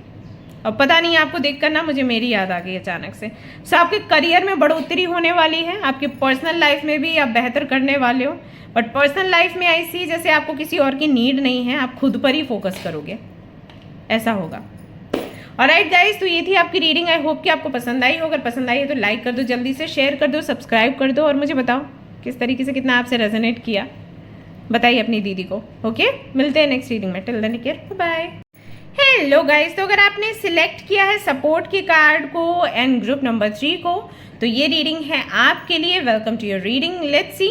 और पता नहीं, आपको देखकर ना मुझे मेरी याद आ गई अचानक से। सो आपके करियर में बढ़ोतरी होने वाली है, आपकी पर्सनल लाइफ में भी आप बेहतर करने वाले हो। बट पर्सनल लाइफ में ऐसी जैसे आपको किसी और की नीड नहीं है, आप खुद पर ही फोकस करोगे, ऐसा होगा। ऑलराइट गाइस, तो ये थी आपकी रीडिंग। आई होप कि आपको पसंद आई हो। अगर पसंद आई है तो लाइक कर दो, जल्दी से शेयर कर दो, सब्सक्राइब कर दो, और मुझे बताओ किस तरीके से, कितना आपसे रेजोनेट किया, बताइए अपनी दीदी को। ओके, मिलते हैं नेक्स्ट रीडिंग में। Till then take care, bye. Hello guys, तो अगर आपने सिलेक्ट किया है सपोर्ट के कार्ड को एंड ग्रुप नंबर 3 को, तो ये रीडिंग है आपके लिए। Welcome to your reading. Let's see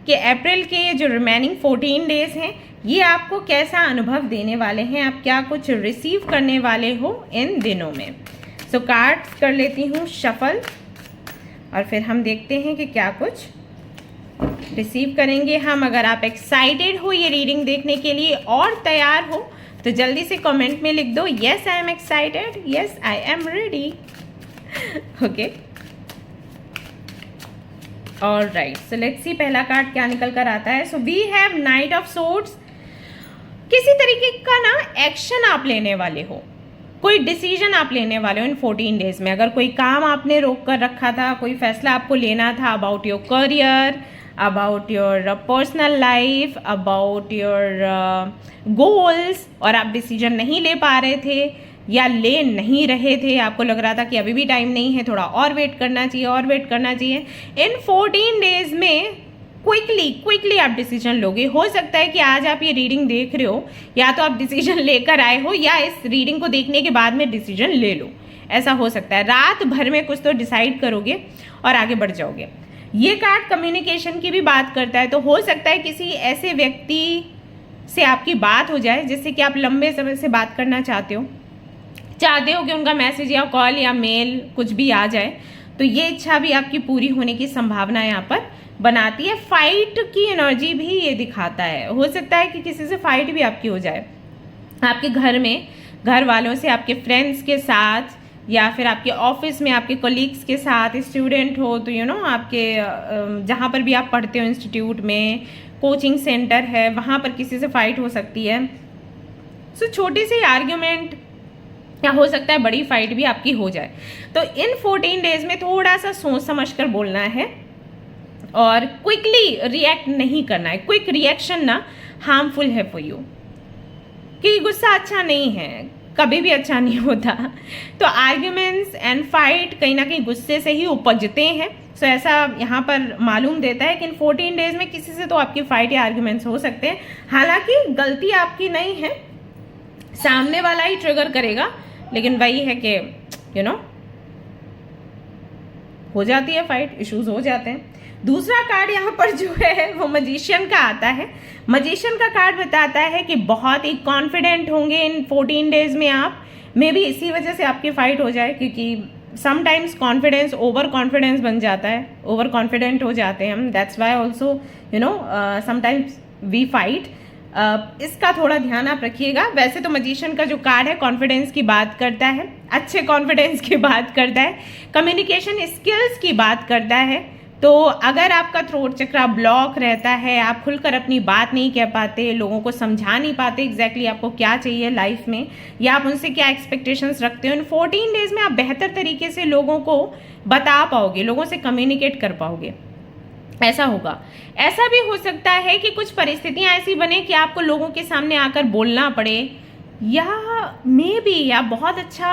कि अप्रैल के जो रिमेनिंग 14 डेज हैं, ये आपको कैसा अनुभव देने वाले हैं, आप क्या कुछ रिसीव करने वाले हो इन दिनों में। सो कार्ड्स कर लेती हूँ शफल, और फिर हम देखते हैं कि क्या कुछ रिसीव करेंगे हम। अगर आप एक्साइटेड हो ये रीडिंग देखने के लिए और तैयार हो तो जल्दी से कमेंट में लिख दो yes I am excited, yes I am ready. Okay, alright, so let's see पहला कार्ड क्या निकल कर आता है। So we have knight of swords. किसी तरीके का ना एक्शन आप लेने वाले हो, कोई डिसीजन आप लेने वाले हो इन 14 डेज में। अगर कोई काम आपने रोक कर रखा था, कोई फैसला आपको लेना था about your career, about your personal life, about your goals, और आप डिसीजन नहीं ले पा रहे थे या ले नहीं रहे थे, आपको लग रहा था कि अभी भी टाइम नहीं है, थोड़ा और वेट करना चाहिए और वेट करना चाहिए। इन 14 डेज में क्विकली आप डिसीजन लोगे। हो सकता है कि आज आप ये रीडिंग देख रहे हो, या तो आप डिसीजन लेकर आए हो या इस रीडिंग को देखने के बाद में डिसीजन ले लो, ऐसा हो सकता है। रात भर में कुछ तो डिसाइड करोगे और आगे बढ़ जाओगे। ये कार्ड कम्युनिकेशन की भी बात करता है, तो हो सकता है किसी ऐसे व्यक्ति से आपकी बात हो जाए जिससे कि आप लंबे समय से बात करना चाहते हो कि उनका मैसेज या कॉल या मेल कुछ भी आ जाए, तो ये इच्छा भी आपकी पूरी होने की संभावना यहाँ पर बनाती है। फाइट की एनर्जी भी ये दिखाता है। हो सकता है कि किसी से फाइट भी आपकी हो जाए, आपके घर में, घर वालों से, आपके फ्रेंड्स के साथ, या फिर आपके ऑफिस में आपके कोलीग्स के साथ, स्टूडेंट हो तो आपके जहाँ पर भी आप पढ़ते हो, इंस्टीट्यूट में, कोचिंग सेंटर है, वहाँ पर किसी से फाइट हो सकती है। सो छोटी सी आर्ग्यूमेंट या हो सकता है बड़ी फाइट भी आपकी हो जाए। तो इन 14 डेज में थोड़ा सा सोच समझ कर बोलना है और क्विकली रिएक्ट नहीं करना है। क्विक रिएक्शन ना हार्मफुल है फॉर यू, कि गुस्सा अच्छा नहीं है, कभी भी अच्छा नहीं होता। तो आर्ग्यूमेंट्स एंड फाइट कहीं ना कहीं गुस्से से ही उपजते हैं। सो ऐसा यहाँ पर मालूम देता है कि इन 14 डेज में किसी से तो आपकी फाइट या आर्ग्यूमेंट्स हो सकते हैं। हालांकि गलती आपकी नहीं है, सामने वाला ही ट्रिगर करेगा, लेकिन वही है कि हो जाती है फाइट, इश्यूज हो जाते हैं। दूसरा कार्ड यहाँ पर जो है वो मैजिशियन का आता है। मैजिशियन का कार्ड बताता है कि बहुत ही कॉन्फिडेंट होंगे इन 14 डेज में आप। मे बी इसी वजह से आपकी फाइट हो जाए, क्योंकि समटाइम्स कॉन्फिडेंस ओवर कॉन्फिडेंस बन जाता है, ओवर कॉन्फिडेंट हो जाते हैं हम। That's why also sometimes we fight. इसका थोड़ा ध्यान आप रखिएगा। वैसे तो मैजिशियन का जो कार्ड है कॉन्फिडेंस की बात करता है, अच्छे कॉन्फिडेंस की बात करता है, कम्युनिकेशन स्किल्स की बात करता है। तो अगर आपका थ्रोट चक्रा ब्लॉक रहता है, आप खुलकर अपनी बात नहीं कह पाते, लोगों को समझा नहीं पाते एग्जैक्टली आपको क्या चाहिए लाइफ में, या आप उनसे क्या एक्सपेक्टेशंस रखते हो, इन 14 डेज में आप बेहतर तरीके से लोगों को बता पाओगे, लोगों से कम्युनिकेट कर पाओगे, ऐसा होगा। ऐसा भी हो सकता है कि कुछ परिस्थितियां ऐसी बने कि आपको लोगों के सामने आकर बोलना पड़े, या मे बी आप बहुत अच्छा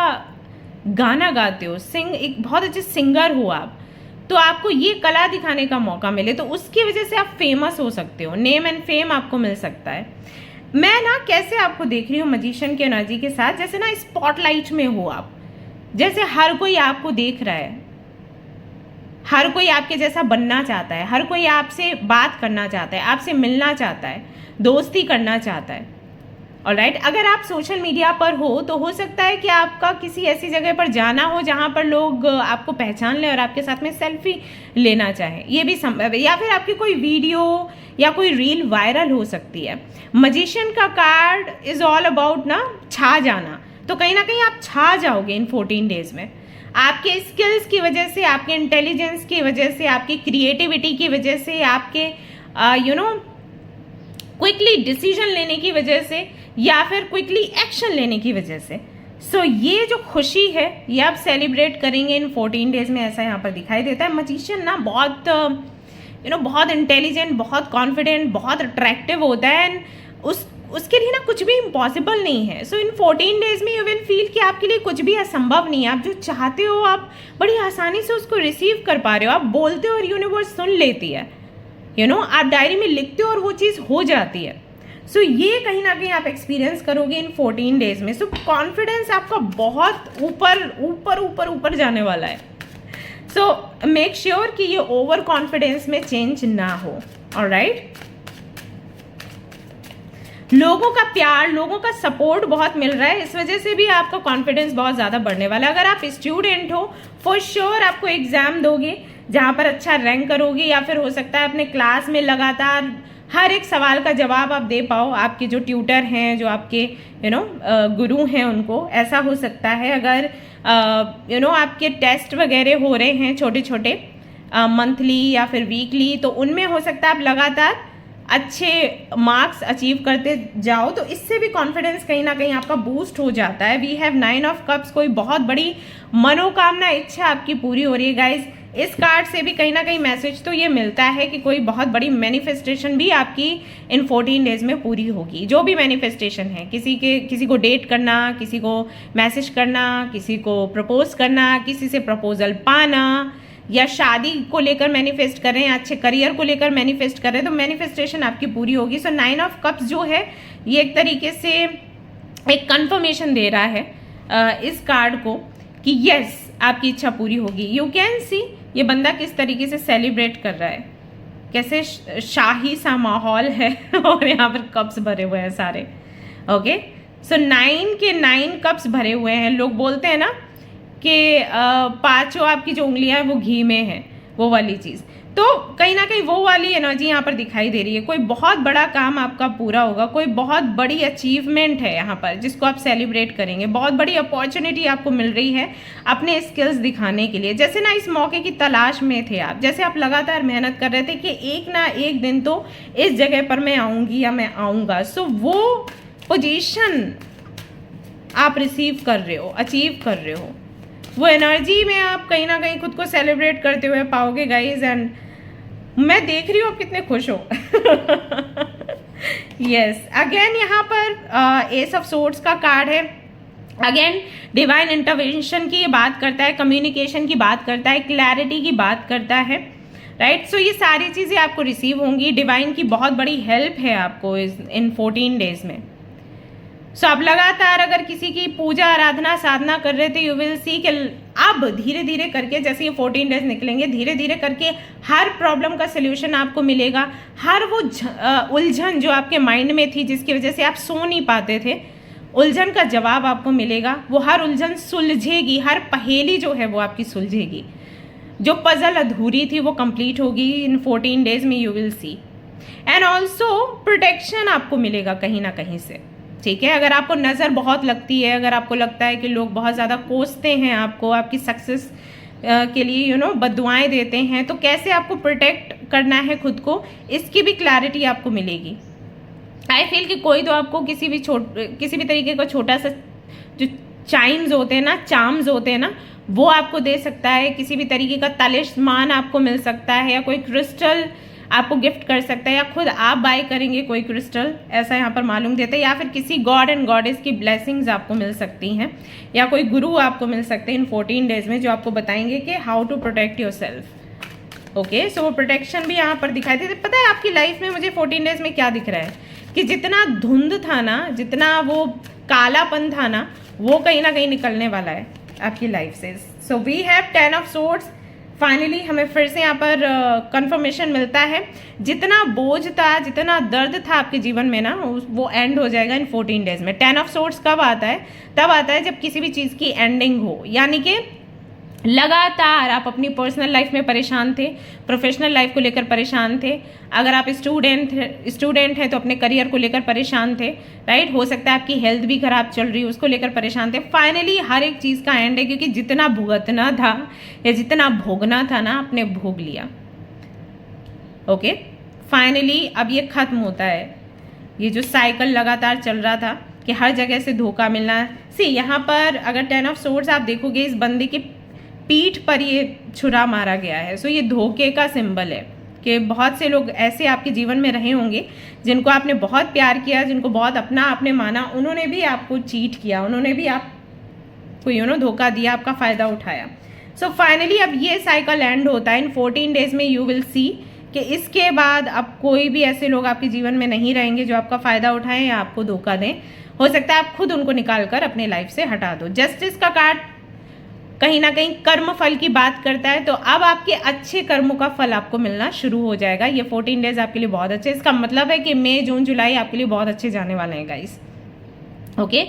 गाना गाते हो, एक बहुत अच्छे सिंगर हो आप, तो आपको ये कला दिखाने का मौका मिले, तो उसकी वजह से आप फेमस हो सकते हो, नेम एंड फेम आपको मिल सकता है। मैं ना कैसे आपको देख रही हूँ मैजिशियन की एनर्जी के साथ, जैसे ना स्पॉटलाइट में हो आप, जैसे हर कोई आपको देख रहा है, हर कोई आपके जैसा बनना चाहता है, हर कोई आपसे बात करना चाहता है, आपसे मिलना चाहता है, दोस्ती करना चाहता है। ऑलराइट, अगर आप सोशल मीडिया पर हो तो हो सकता है कि आपका किसी ऐसी जगह पर जाना हो जहां पर लोग आपको पहचान लें और आपके साथ में सेल्फी लेना चाहें, ये भी संभव है। या फिर आपकी कोई वीडियो या कोई रील वायरल हो सकती है। मैजिशियन का कार्ड इज ऑल अबाउट ना छा जाना, तो कहीं ना कहीं आप छा जाओगे इन 14 डेज में। आपके स्किल्स की वजह से, आपके इंटेलिजेंस की वजह से, आपकी क्रिएटिविटी की वजह से, आपके क्विकली डिसीजन लेने की वजह से, या फिर क्विकली एक्शन लेने की वजह से। सो ये जो खुशी है ये आप सेलिब्रेट करेंगे इन 14 डेज में, ऐसा यहाँ पर दिखाई देता है। मैजिशियन ना बहुत बहुत इंटेलिजेंट, बहुत कॉन्फिडेंट, बहुत अट्रैक्टिव होता है, एंड उसके लिए ना कुछ भी इम्पॉसिबल नहीं है। सो इन 14 डेज में यू विल फील कि आपके लिए कुछ भी असंभव नहीं है। आप जो चाहते हो आप बड़ी आसानी से उसको रिसीव कर पा रहे हो, आप बोलते हो और यूनिवर्स सुन लेती है। आप डायरी में लिखते हो और वो चीज़ हो जाती है। सो ये कहीं ना कहीं आप एक्सपीरियंस करोगे इन 14 डेज में। सो कॉन्फिडेंस आपका बहुत ऊपर ऊपर ऊपर ऊपर जाने वाला है। सो मेक श्योर कि ये ओवर कॉन्फिडेंस में चेंज ना हो। ऑलराइट, लोगों का प्यार, लोगों का सपोर्ट बहुत मिल रहा है, इस वजह से भी आपका कॉन्फिडेंस बहुत ज़्यादा बढ़ने वाला है। अगर आप स्टूडेंट हो, फॉर श्योर आपको एग्जाम दोगे, जहाँ पर अच्छा रैंक करोगे, या फिर हो सकता है अपने क्लास में लगातार हर एक सवाल का जवाब आप दे पाओ, आपके जो ट्यूटर हैं, जो आपके गुरु हैं, उनको ऐसा हो सकता है। अगर आपके टेस्ट वगैरह हो रहे हैं छोटे छोटे मंथली या फिर वीकली, तो उनमें हो सकता है आप लगातार अच्छे मार्क्स अचीव करते जाओ, तो इससे भी कॉन्फिडेंस कहीं ना कहीं आपका बूस्ट हो जाता है। वी हैव 9 ऑफ कप्स, कोई बहुत बड़ी मनोकामना, इच्छा आपकी पूरी हो रही है गाइज। इस कार्ड से भी कहीं ना कहीं मैसेज तो ये मिलता है कि कोई बहुत बड़ी मैनिफेस्टेशन भी आपकी इन 14 डेज में पूरी होगी। जो भी मैनिफेस्टेशन है, किसी को डेट करना, किसी को मैसेज करना, किसी को प्रपोज करना, किसी से प्रपोजल पाना, या शादी को लेकर मैनिफेस्ट कर रहे हैं, अच्छे करियर को लेकर मैनिफेस्ट कर रहे हैं, तो मैनिफेस्टेशन आपकी पूरी होगी। सो 9 ऑफ कप्स जो है ये एक तरीके से एक कंफर्मेशन दे रहा है इस कार्ड को कि यस आपकी इच्छा पूरी होगी। यू कैन सी ये बंदा किस तरीके से सेलिब्रेट कर रहा है, कैसे शाही सा माहौल है और यहाँ पर कप्स भरे हुए हैं सारे। ओके, सो 9 के 9 कप्स भरे हुए हैं। लोग बोलते हैं ना कि पांचों आपकी जो उंगलियां हैं वो घी में है, वो वाली चीज़, तो कहीं ना कहीं वो वाली एनर्जी यहाँ पर दिखाई दे रही है। कोई बहुत बड़ा काम आपका पूरा होगा, कोई बहुत बड़ी अचीवमेंट है यहाँ पर जिसको आप सेलिब्रेट करेंगे। बहुत बड़ी अपॉर्चुनिटी आपको मिल रही है अपने स्किल्स दिखाने के लिए। जैसे ना इस मौके की तलाश में थे आप, जैसे आप लगातार मेहनत कर रहे थे कि एक ना एक दिन तो इस जगह पर मैं आऊँगी या मैं आऊँगा। सो वो पोजीशन आप रिसीव कर रहे हो, अचीव कर रहे हो, वो एनर्जी में आप कहीं ना कहीं खुद को सेलिब्रेट करते हुए पाओगे गाइज। एंड मैं देख रही हूँ आप कितने खुश हो। यस, अगेन यहाँ पर एस ऑफ सोर्ड्स का कार्ड है। अगेन डिवाइन इंटरवेंशन की ये बात करता है, कम्युनिकेशन की बात करता है, क्लैरिटी की बात करता है, राइट। सो ये सारी चीज़ें आपको रिसीव होंगी। डिवाइन की बहुत बड़ी हेल्प है आपको इन 14 डेज में। सो आप लगातार अगर किसी की पूजा आराधना साधना कर रहे थे, यू विल सी कि अब धीरे धीरे करके जैसे ये 14 डेज निकलेंगे, धीरे धीरे करके हर प्रॉब्लम का सोल्यूशन आपको मिलेगा। हर वो उलझन जो आपके माइंड में थी, जिसकी वजह से आप सो नहीं पाते थे, उलझन का जवाब आपको मिलेगा। वो हर उलझन सुलझेगी, हर पहेली जो है वो आपकी सुलझेगी। जो पजल अधूरी थी वो कंप्लीट होगी इन 14 डेज में, you will see. And also protection आपको मिलेगा कहीं ना कहीं से, ठीक है। अगर आपको नज़र बहुत लगती है, अगर आपको लगता है कि लोग बहुत ज़्यादा कोसते हैं आपको, आपकी सक्सेस के लिए बद्दुआएं देते हैं, तो कैसे आपको प्रोटेक्ट करना है खुद को, इसकी भी क्लैरिटी आपको मिलेगी। आई फील कि कोई तो आपको किसी भी तरीके का छोटा सा जो चाइम्स होते हैं ना, चार्म्स होते हैं ना, वो आपको दे सकता है। किसी भी तरीके का तलिस्मान आपको मिल सकता है, या कोई क्रिस्टल आपको गिफ्ट कर सकता है, या खुद आप बाय करेंगे कोई क्रिस्टल, ऐसा यहाँ पर मालूम देता है। या फिर किसी गॉड एंड गॉडेस की ब्लेसिंग्स आपको मिल सकती हैं, या कोई गुरु आपको मिल सकते हैं इन 14 डेज में, जो आपको बताएंगे कि how to protect yourself. Okay, so वो प्रोटेक्शन भी यहाँ पर दिखाई देते। पता है आपकी लाइफ में मुझे 14 डेज में क्या दिख रहा है कि जितना धुंध था ना, जितना वो कालापन था ना, वो कहीं ना कहीं निकलने वाला है आपकी लाइफ से। So we have 10 of swords. Finally हमें फिर से यहाँ पर कंफर्मेशन मिलता है, जितना बोझ था, जितना दर्द था आपके जीवन में ना, वो एंड हो जाएगा इन 14 डेज में। 10 ऑफ सोर्ड्स कब आता है? तब आता है जब किसी भी चीज़ की एंडिंग हो, यानी कि लगातार आप अपनी पर्सनल लाइफ में परेशान थे, प्रोफेशनल लाइफ को लेकर परेशान थे। अगर आप स्टूडेंट हैं तो अपने करियर को लेकर परेशान थे, राइट। हो सकता है आपकी हेल्थ भी खराब चल रही है, उसको लेकर परेशान थे। फाइनली हर एक चीज़ का एंड है, क्योंकि जितना भुगतना था या जितना भोगना था ना, आपने भोग लिया। ओके, फाइनली अब ये खत्म होता है, ये जो साइकिल लगातार चल रहा था कि हर जगह से धोखा मिलना। सी यहाँ पर अगर 10 ऑफ सोर्ड्स आप देखोगे, इस बंदे की पीठ पर ये छुरा मारा गया है। सो ये धोखे का सिंबल है कि बहुत से लोग ऐसे आपके जीवन में रहे होंगे जिनको आपने बहुत प्यार किया, जिनको बहुत अपना आपने माना, उन्होंने भी आपको चीट किया, उन्होंने भी आपको धोखा दिया, आपका फ़ायदा उठाया। सो फाइनली अब ये साइकिल एंड होता है इन 14 डेज में। यू विल सी कि इसके बाद अब कोई भी ऐसे लोग आपके जीवन में नहीं रहेंगे जो आपका फ़ायदा उठाएं या आपको धोखा दें। हो सकता है आप खुद उनको निकाल कर अपने लाइफ से हटा दो। जस्टिस का कार्ड कहीं ना कहीं कर्म फल की बात करता है, तो अब आपके अच्छे कर्मों का फल आपको मिलना शुरू हो जाएगा। ये 14 डेज आपके लिए बहुत अच्छे, इसका मतलब है कि मई, जून, जुलाई आपके लिए बहुत अच्छे जाने वाले हैं गाइस। ओके,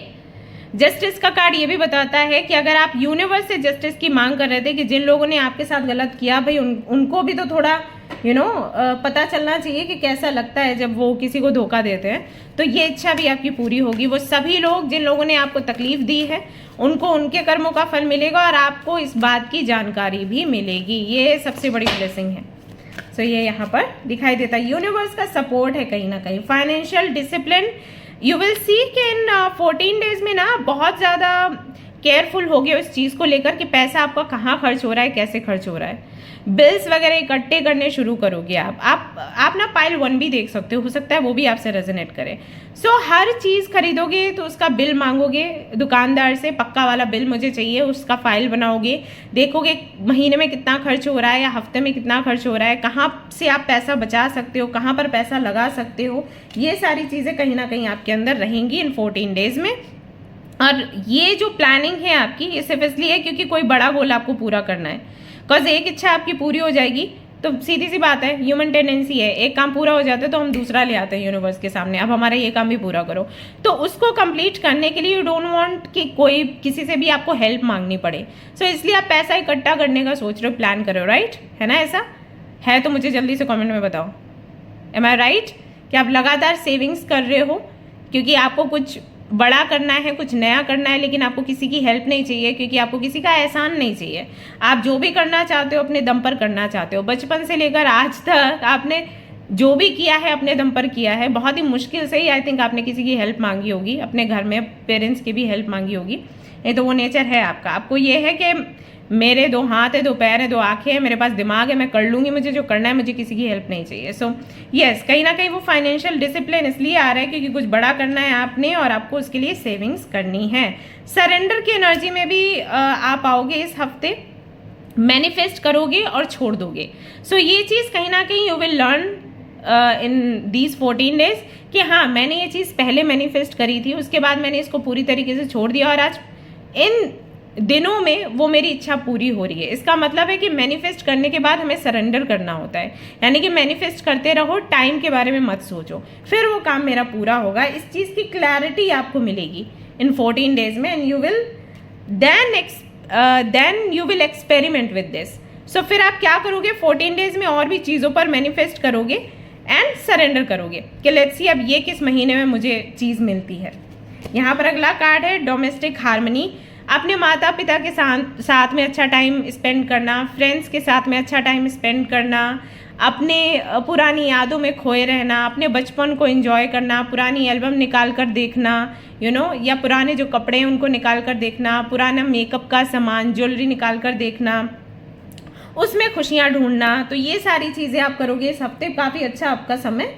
जस्टिस का कार्ड ये भी बताता है कि अगर आप यूनिवर्स से जस्टिस की मांग कर रहे थे कि जिन लोगों ने आपके साथ गलत किया भाई उनको भी तो थोड़ा पता चलना चाहिए कि कैसा लगता है जब वो किसी को धोखा देते हैं, तो ये इच्छा भी आपकी पूरी होगी। वो सभी लोग जिन लोगों ने आपको तकलीफ दी है उनको उनके कर्मों का फल मिलेगा और आपको इस बात की जानकारी भी मिलेगी। ये सबसे बड़ी ब्लेसिंग है। सो ये यहाँ पर दिखाई देता है, यूनिवर्स का सपोर्ट है कहीं ना कहीं। Financial discipline you will see कि इन 14 डेज में ना बहुत ज़्यादा केयरफुल हो गए उस चीज़ को लेकर कि पैसा आपका कहाँ खर्च हो रहा है, कैसे खर्च हो रहा है। बिल्स वगैरह इकट्ठे करने शुरू करोगे आप ना पाइल 1 भी देख सकते हो सकता है वो भी आपसे रेजोनेट करे। सो हर चीज़ खरीदोगे तो उसका बिल मांगोगे दुकानदार से, पक्का वाला बिल मुझे चाहिए, उसका फाइल बनाओगे, देखोगे महीने में कितना खर्च हो रहा है या हफ्ते में कितना खर्च हो रहा है, कहाँ से आप पैसा बचा सकते हो, कहाँ पर पैसा लगा सकते हो। ये सारी चीज़ें कहीं ना कहीं आपके अंदर रहेंगी इन 14 डेज में। और ये जो प्लानिंग है आपकी ये सिर्फ इसलिए है क्योंकि कोई बड़ा गोल आपको पूरा करना है। बिकॉज एक इच्छा आपकी पूरी हो जाएगी तो सीधी सी बात है, ह्यूमन टेंडेंसी है, एक काम पूरा हो जाता है तो हम दूसरा ले आते हैं यूनिवर्स के सामने, अब हमारा ये काम भी पूरा करो। तो उसको कंप्लीट करने के लिए यू डोंट वांट कि कोई किसी से भी आपको हेल्प मांगनी पड़े। सो इसलिए आप पैसा इकट्ठा करने का सोच रहे हो, प्लान करो, राइट है ना? ऐसा है तो मुझे जल्दी से कमेंट में बताओ, एम आई राइट? कि आप लगातार सेविंग्स कर रहे हो क्योंकि आपको कुछ बड़ा करना है, कुछ नया करना है, लेकिन आपको किसी की हेल्प नहीं चाहिए क्योंकि आपको किसी का एहसान नहीं चाहिए। आप जो भी करना चाहते हो अपने दम पर करना चाहते हो। बचपन से लेकर आज तक आपने जो भी किया है अपने दम पर किया है। बहुत ही मुश्किल से ही आई थिंक आपने किसी की हेल्प मांगी होगी, अपने घर में पेरेंट्स की भी हेल्प मांगी होगी। नहीं तो वो नेचर है आपका। आपको ये है कि मेरे 2 हाथ है, 2 पैर है, 2 आंखें हैं, मेरे पास दिमाग है, मैं कर लूँगी, मुझे जो करना है, मुझे किसी की हेल्प नहीं चाहिए। सो यस, कहीं ना कहीं वो फाइनेंशियल डिसिप्लिन इसलिए आ रहा है क्योंकि कुछ बड़ा करना है आपने और आपको उसके लिए सेविंग्स करनी है। सरेंडर की एनर्जी में भी आप आओगे इस हफ्ते, मैनिफेस्ट करोगे और छोड़ दोगे। सो ये चीज़ कहीं ना कहीं you will learn in these 14 days कि हाँ मैंने ये चीज़ पहले मैनिफेस्ट करी थी, उसके बाद मैंने इसको पूरी तरीके से छोड़ दिया और आज इन दिनों में वो मेरी इच्छा पूरी हो रही है। इसका मतलब है कि मैनिफेस्ट करने के बाद हमें सरेंडर करना होता है, यानी कि मैनिफेस्ट करते रहो, टाइम के बारे में मत सोचो, फिर वो काम मेरा पूरा होगा। इस चीज़ की क्लैरिटी आपको मिलेगी इन 14 डेज में and you will then you will experiment with this. So फिर आप क्या करोगे 14 डेज में? और भी चीज़ों पर मैनिफेस्ट करोगे एंड सरेंडर करोगे कि लेट्स सी अब ये किस महीने में मुझे चीज़ मिलती है। यहाँ पर अगला कार्ड है डोमेस्टिक हार्मनी। अपने माता पिता के साथ में अच्छा टाइम स्पेंड करना, फ्रेंड्स के साथ में अच्छा टाइम स्पेंड करना, अपने पुरानी यादों में खोए रहना, अपने बचपन को एंजॉय करना, पुरानी एल्बम निकाल कर देखना, या पुराने जो कपड़े हैं उनको निकाल कर देखना, पुराना मेकअप का सामान, ज्वेलरी निकाल कर देखना, उसमें खुशियाँ ढूंढना। तो ये सारी चीज़ें आप करोगे इस हफ्ते, काफ़ी अच्छा आपका समय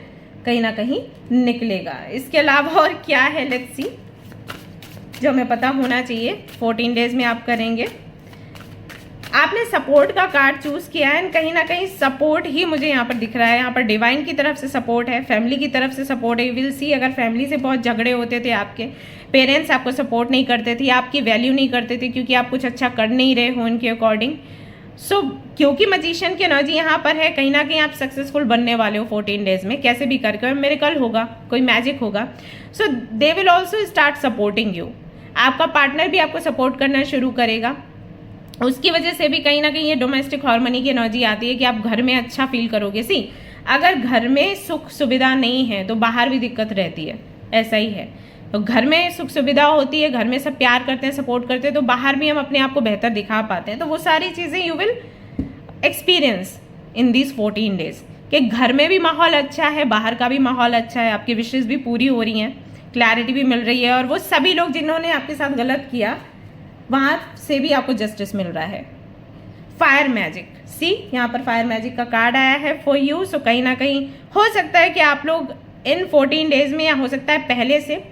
कहीं ना कहीं निकलेगा। इसके अलावा और क्या है लेट्स सी जो हमें पता होना चाहिए 14 डेज में आप करेंगे। आपने सपोर्ट का कार्ड चूज किया है, कहीं ना कहीं सपोर्ट ही मुझे यहाँ पर दिख रहा है। यहाँ पर डिवाइन की तरफ से सपोर्ट है, फैमिली की तरफ से सपोर्ट है। यू विल सी अगर फैमिली से बहुत झगड़े होते थे, आपके पेरेंट्स आपको सपोर्ट नहीं करते थे, आपकी वैल्यू नहीं करते थे क्योंकि आप कुछ अच्छा कर नहीं रहे हो उनके अकॉर्डिंग। सो क्योंकि मजिशियन की एनर्जी यहाँ पर है, कहीं ना कहीं आप सक्सेसफुल बनने वाले हो 14 डेज में, कैसे भी करके मिरेकल होगा, कोई मैजिक होगा। So they will also start supporting you. आपका पार्टनर भी आपको सपोर्ट करना शुरू करेगा। उसकी वजह से भी कहीं ना कहीं ये डोमेस्टिक हार्मनी की एनर्जी आती है कि आप घर में अच्छा फील करोगे। सी अगर घर में सुख सुविधा नहीं है तो बाहर भी दिक्कत रहती है, ऐसा ही है। तो घर में सुख सुविधा होती है, घर में सब प्यार करते हैं, सपोर्ट करते हैं, तो बाहर भी हम अपने आप को बेहतर दिखा पाते हैं। तो वो सारी चीज़ें you will experience in this 14 days कि घर में भी माहौल अच्छा है, बाहर का भी माहौल अच्छा है, आपकी विशेष भी पूरी हो रही हैं, क्लैरिटी भी मिल रही है और वो सभी लोग जिन्होंने आपके साथ गलत किया वहाँ से भी आपको जस्टिस मिल रहा है। फायर मैजिक, सी यहाँ पर फायर मैजिक का कार्ड आया है फॉर यू। सो कहीं ना कहीं हो सकता है कि आप लोग इन 14 डेज में, या हो सकता है पहले से,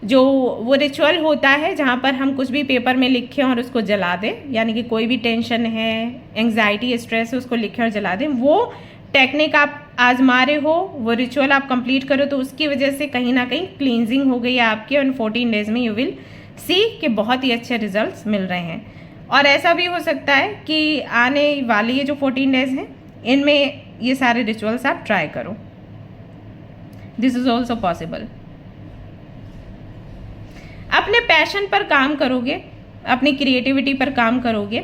जो वो रिचुअल होता है जहाँ पर हम कुछ भी पेपर में लिखें और उसको जला दें, यानी कि कोई भी टेंशन है, एंग्जाइटी, स्ट्रेस है, उसको लिखें और जला दें, वो टेक्निक आप आजमा रहे हो, वो रिचुअल आप कंप्लीट करो, तो उसकी वजह से कहीं ना कहीं क्लींजिंग हो गई है आपकी और 14 डेज में यू विल सी कि बहुत ही अच्छे रिजल्ट्स मिल रहे हैं। और ऐसा भी हो सकता है कि आने वाली ये जो 14 डेज हैं इनमें ये सारे रिचुअल्स आप ट्राई करो, दिस इज ऑल्सो पॉसिबल। अपने पैशन पर काम करोगे, अपनी क्रिएटिविटी पर काम करोगे,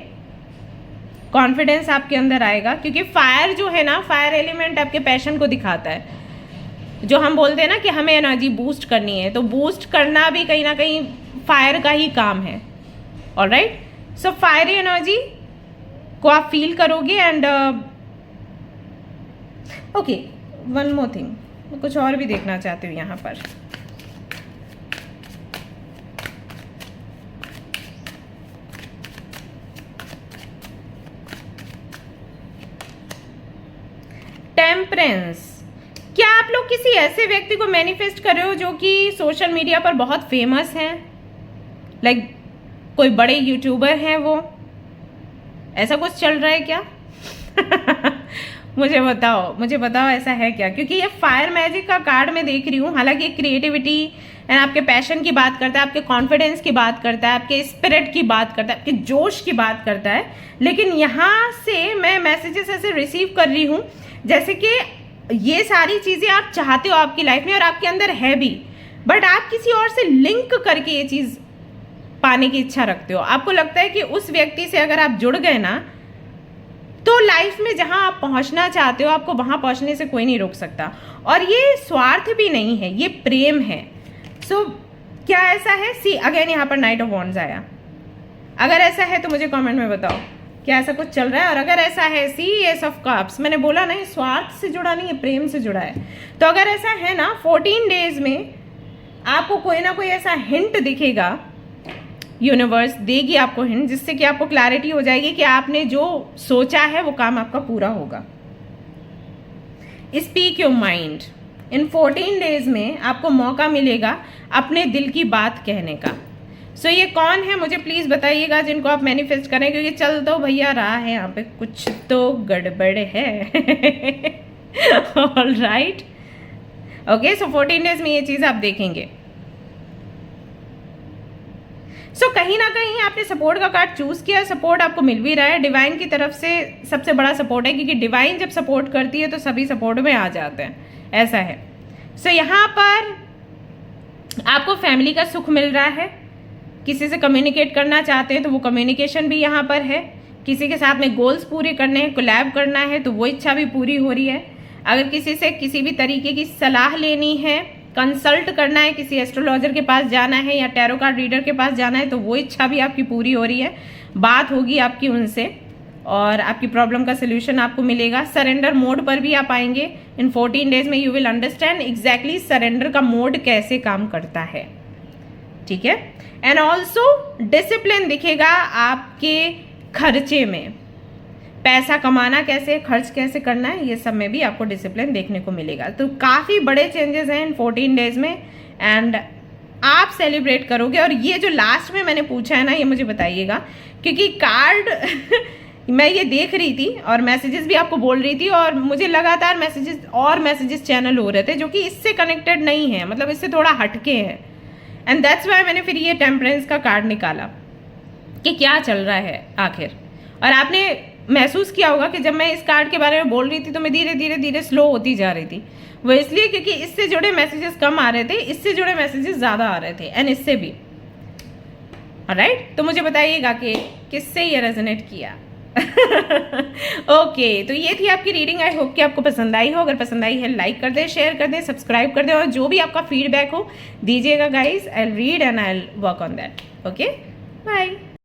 कॉन्फिडेंस आपके अंदर आएगा, क्योंकि फायर जो है ना, फायर एलिमेंट आपके पैशन को दिखाता है। जो हम बोलते हैं ना कि हमें एनर्जी बूस्ट करनी है, तो बूस्ट करना भी कहीं ना कहीं फायर का ही काम है। ऑलराइट, सो फायरी एनर्जी को आप फील करोगे। And okay, one more thing, कुछ और भी देखना चाहती हूँ यहाँ पर। टेम्परेंस, क्या आप लोग किसी ऐसे व्यक्ति को मैनिफेस्ट कर रहे हो जो कि सोशल मीडिया पर बहुत फेमस हैं? लाइक कोई बड़े यूट्यूबर हैं वो, ऐसा कुछ चल रहा है क्या? मुझे बताओ ऐसा है क्या? क्योंकि ये फायर मैजिक का कार्ड मैं देख रही हूँ। हालांकि क्रिएटिविटी एंड आपके पैशन की बात करता है, आपके कॉन्फिडेंस की बात करता है, आपके स्पिरिट की बात करता है, आपके जोश की बात करता है, लेकिन यहाँ से मैं मैसेजेस ऐसे रिसीव कर रही हूँ जैसे कि ये सारी चीज़ें आप चाहते हो आपकी लाइफ में और आपके अंदर है भी, बट आप किसी और से लिंक करके ये चीज़ पाने की इच्छा रखते हो। आपको लगता है कि उस व्यक्ति से अगर आप जुड़ गए ना, तो लाइफ में जहां आप पहुंचना चाहते हो, आपको वहां पहुंचने से कोई नहीं रोक सकता। और ये स्वार्थ भी नहीं है, ये प्रेम है। सो क्या ऐसा है? सी अगेन यहाँ पर नाइट ऑफ वॉन्ड्स आया। अगर ऐसा है तो मुझे कमेंट में बताओ, क्या ऐसा कुछ चल रहा है? और अगर ऐसा है, सी एस ऑफ कप्स, मैंने बोला नहीं, स्वार्थ से जुड़ा नहीं है, प्रेम से जुड़ा है। तो अगर ऐसा है ना, 14 डेज में आपको कोई ना कोई ऐसा हिंट दिखेगा, यूनिवर्स देगी आपको हिंट, जिससे कि आपको क्लैरिटी हो जाएगी कि आपने जो सोचा है वो काम आपका पूरा होगा। Speak your mind. In 14 days में आपको मौका मिलेगा अपने दिल की बात कहने का। सो ये कौन है मुझे प्लीज़ बताइएगा, जिनको आप मैनिफेस्ट करें, क्योंकि चल तो भैया रहा है यहाँ पे, कुछ तो गड़बड़ है। All right, okay. So 14 days में ये चीज़ आप देखेंगे। सो कहीं ना कहीं आपने सपोर्ट का कार्ड चूज किया, सपोर्ट आपको मिल भी रहा है। डिवाइन की तरफ से सबसे बड़ा सपोर्ट है, क्योंकि डिवाइन जब सपोर्ट करती है तो सभी सपोर्ट में आ जाते हैं, ऐसा है। सो यहाँ पर आपको फैमिली का सुख मिल रहा है। किसी से कम्युनिकेट करना चाहते हैं तो वो कम्युनिकेशन भी यहाँ पर है। किसी के साथ में गोल्स पूरे करने हैं, कोलैब करना है, तो वो इच्छा भी पूरी हो रही है। अगर किसी से किसी भी तरीके की सलाह लेनी है, कंसल्ट करना है, किसी एस्ट्रोलॉजर के पास जाना है या टैरो कार्ड रीडर के पास जाना है, तो वो इच्छा भी आपकी पूरी हो रही है। बात होगी आपकी उनसे और आपकी प्रॉब्लम का सलूशन आपको मिलेगा। सरेंडर मोड पर भी आप आएंगे। इन 14 डेज में you will understand exactly surrender का मोड कैसे काम करता है, ठीक है। एंड ऑल्सो डिसिप्लिन दिखेगा आपके खर्चे में, पैसा कमाना कैसे, खर्च कैसे करना है, ये सब में भी आपको डिसिप्लिन देखने को मिलेगा। तो काफ़ी बड़े चेंजेस हैं इन 14 डेज में एंड आप सेलिब्रेट करोगे। और ये जो लास्ट में मैंने पूछा है ना, ये मुझे बताइएगा, क्योंकि कार्ड मैं ये देख रही थी और मैसेजेस भी आपको बोल रही थी और मुझे लगातार मैसेजेस चैनल हो रहे थे जो कि इससे कनेक्टेड नहीं है, मतलब इससे थोड़ा हटके हैं। एंड दैट्स वाई मैंने फिर ये टेम्परेंस का कार्ड निकाला कि क्या चल रहा है आखिर। और आपने महसूस किया होगा कि जब मैं इस कार्ड के बारे में बोल रही थी तो मैं धीरे धीरे धीरे स्लो होती जा रही थी। वो इसलिए क्योंकि इससे जुड़े मैसेजेस कम आ रहे थे, इससे जुड़े मैसेजेस ज़्यादा आ रहे थे, एंड इससे भी। ऑलराइट, तो मुझे बताइएगा कि किससे ये रेजोनेट किया। ओके, तो ये थी आपकी रीडिंग। आई होप कि आपको पसंद आई हो। अगर पसंद आई है लाइक कर दें, शेयर कर दें, सब्सक्राइब कर दें, और जो भी आपका फीडबैक हो दीजिएगा guys. I will read and I will work on that. Okay, bye.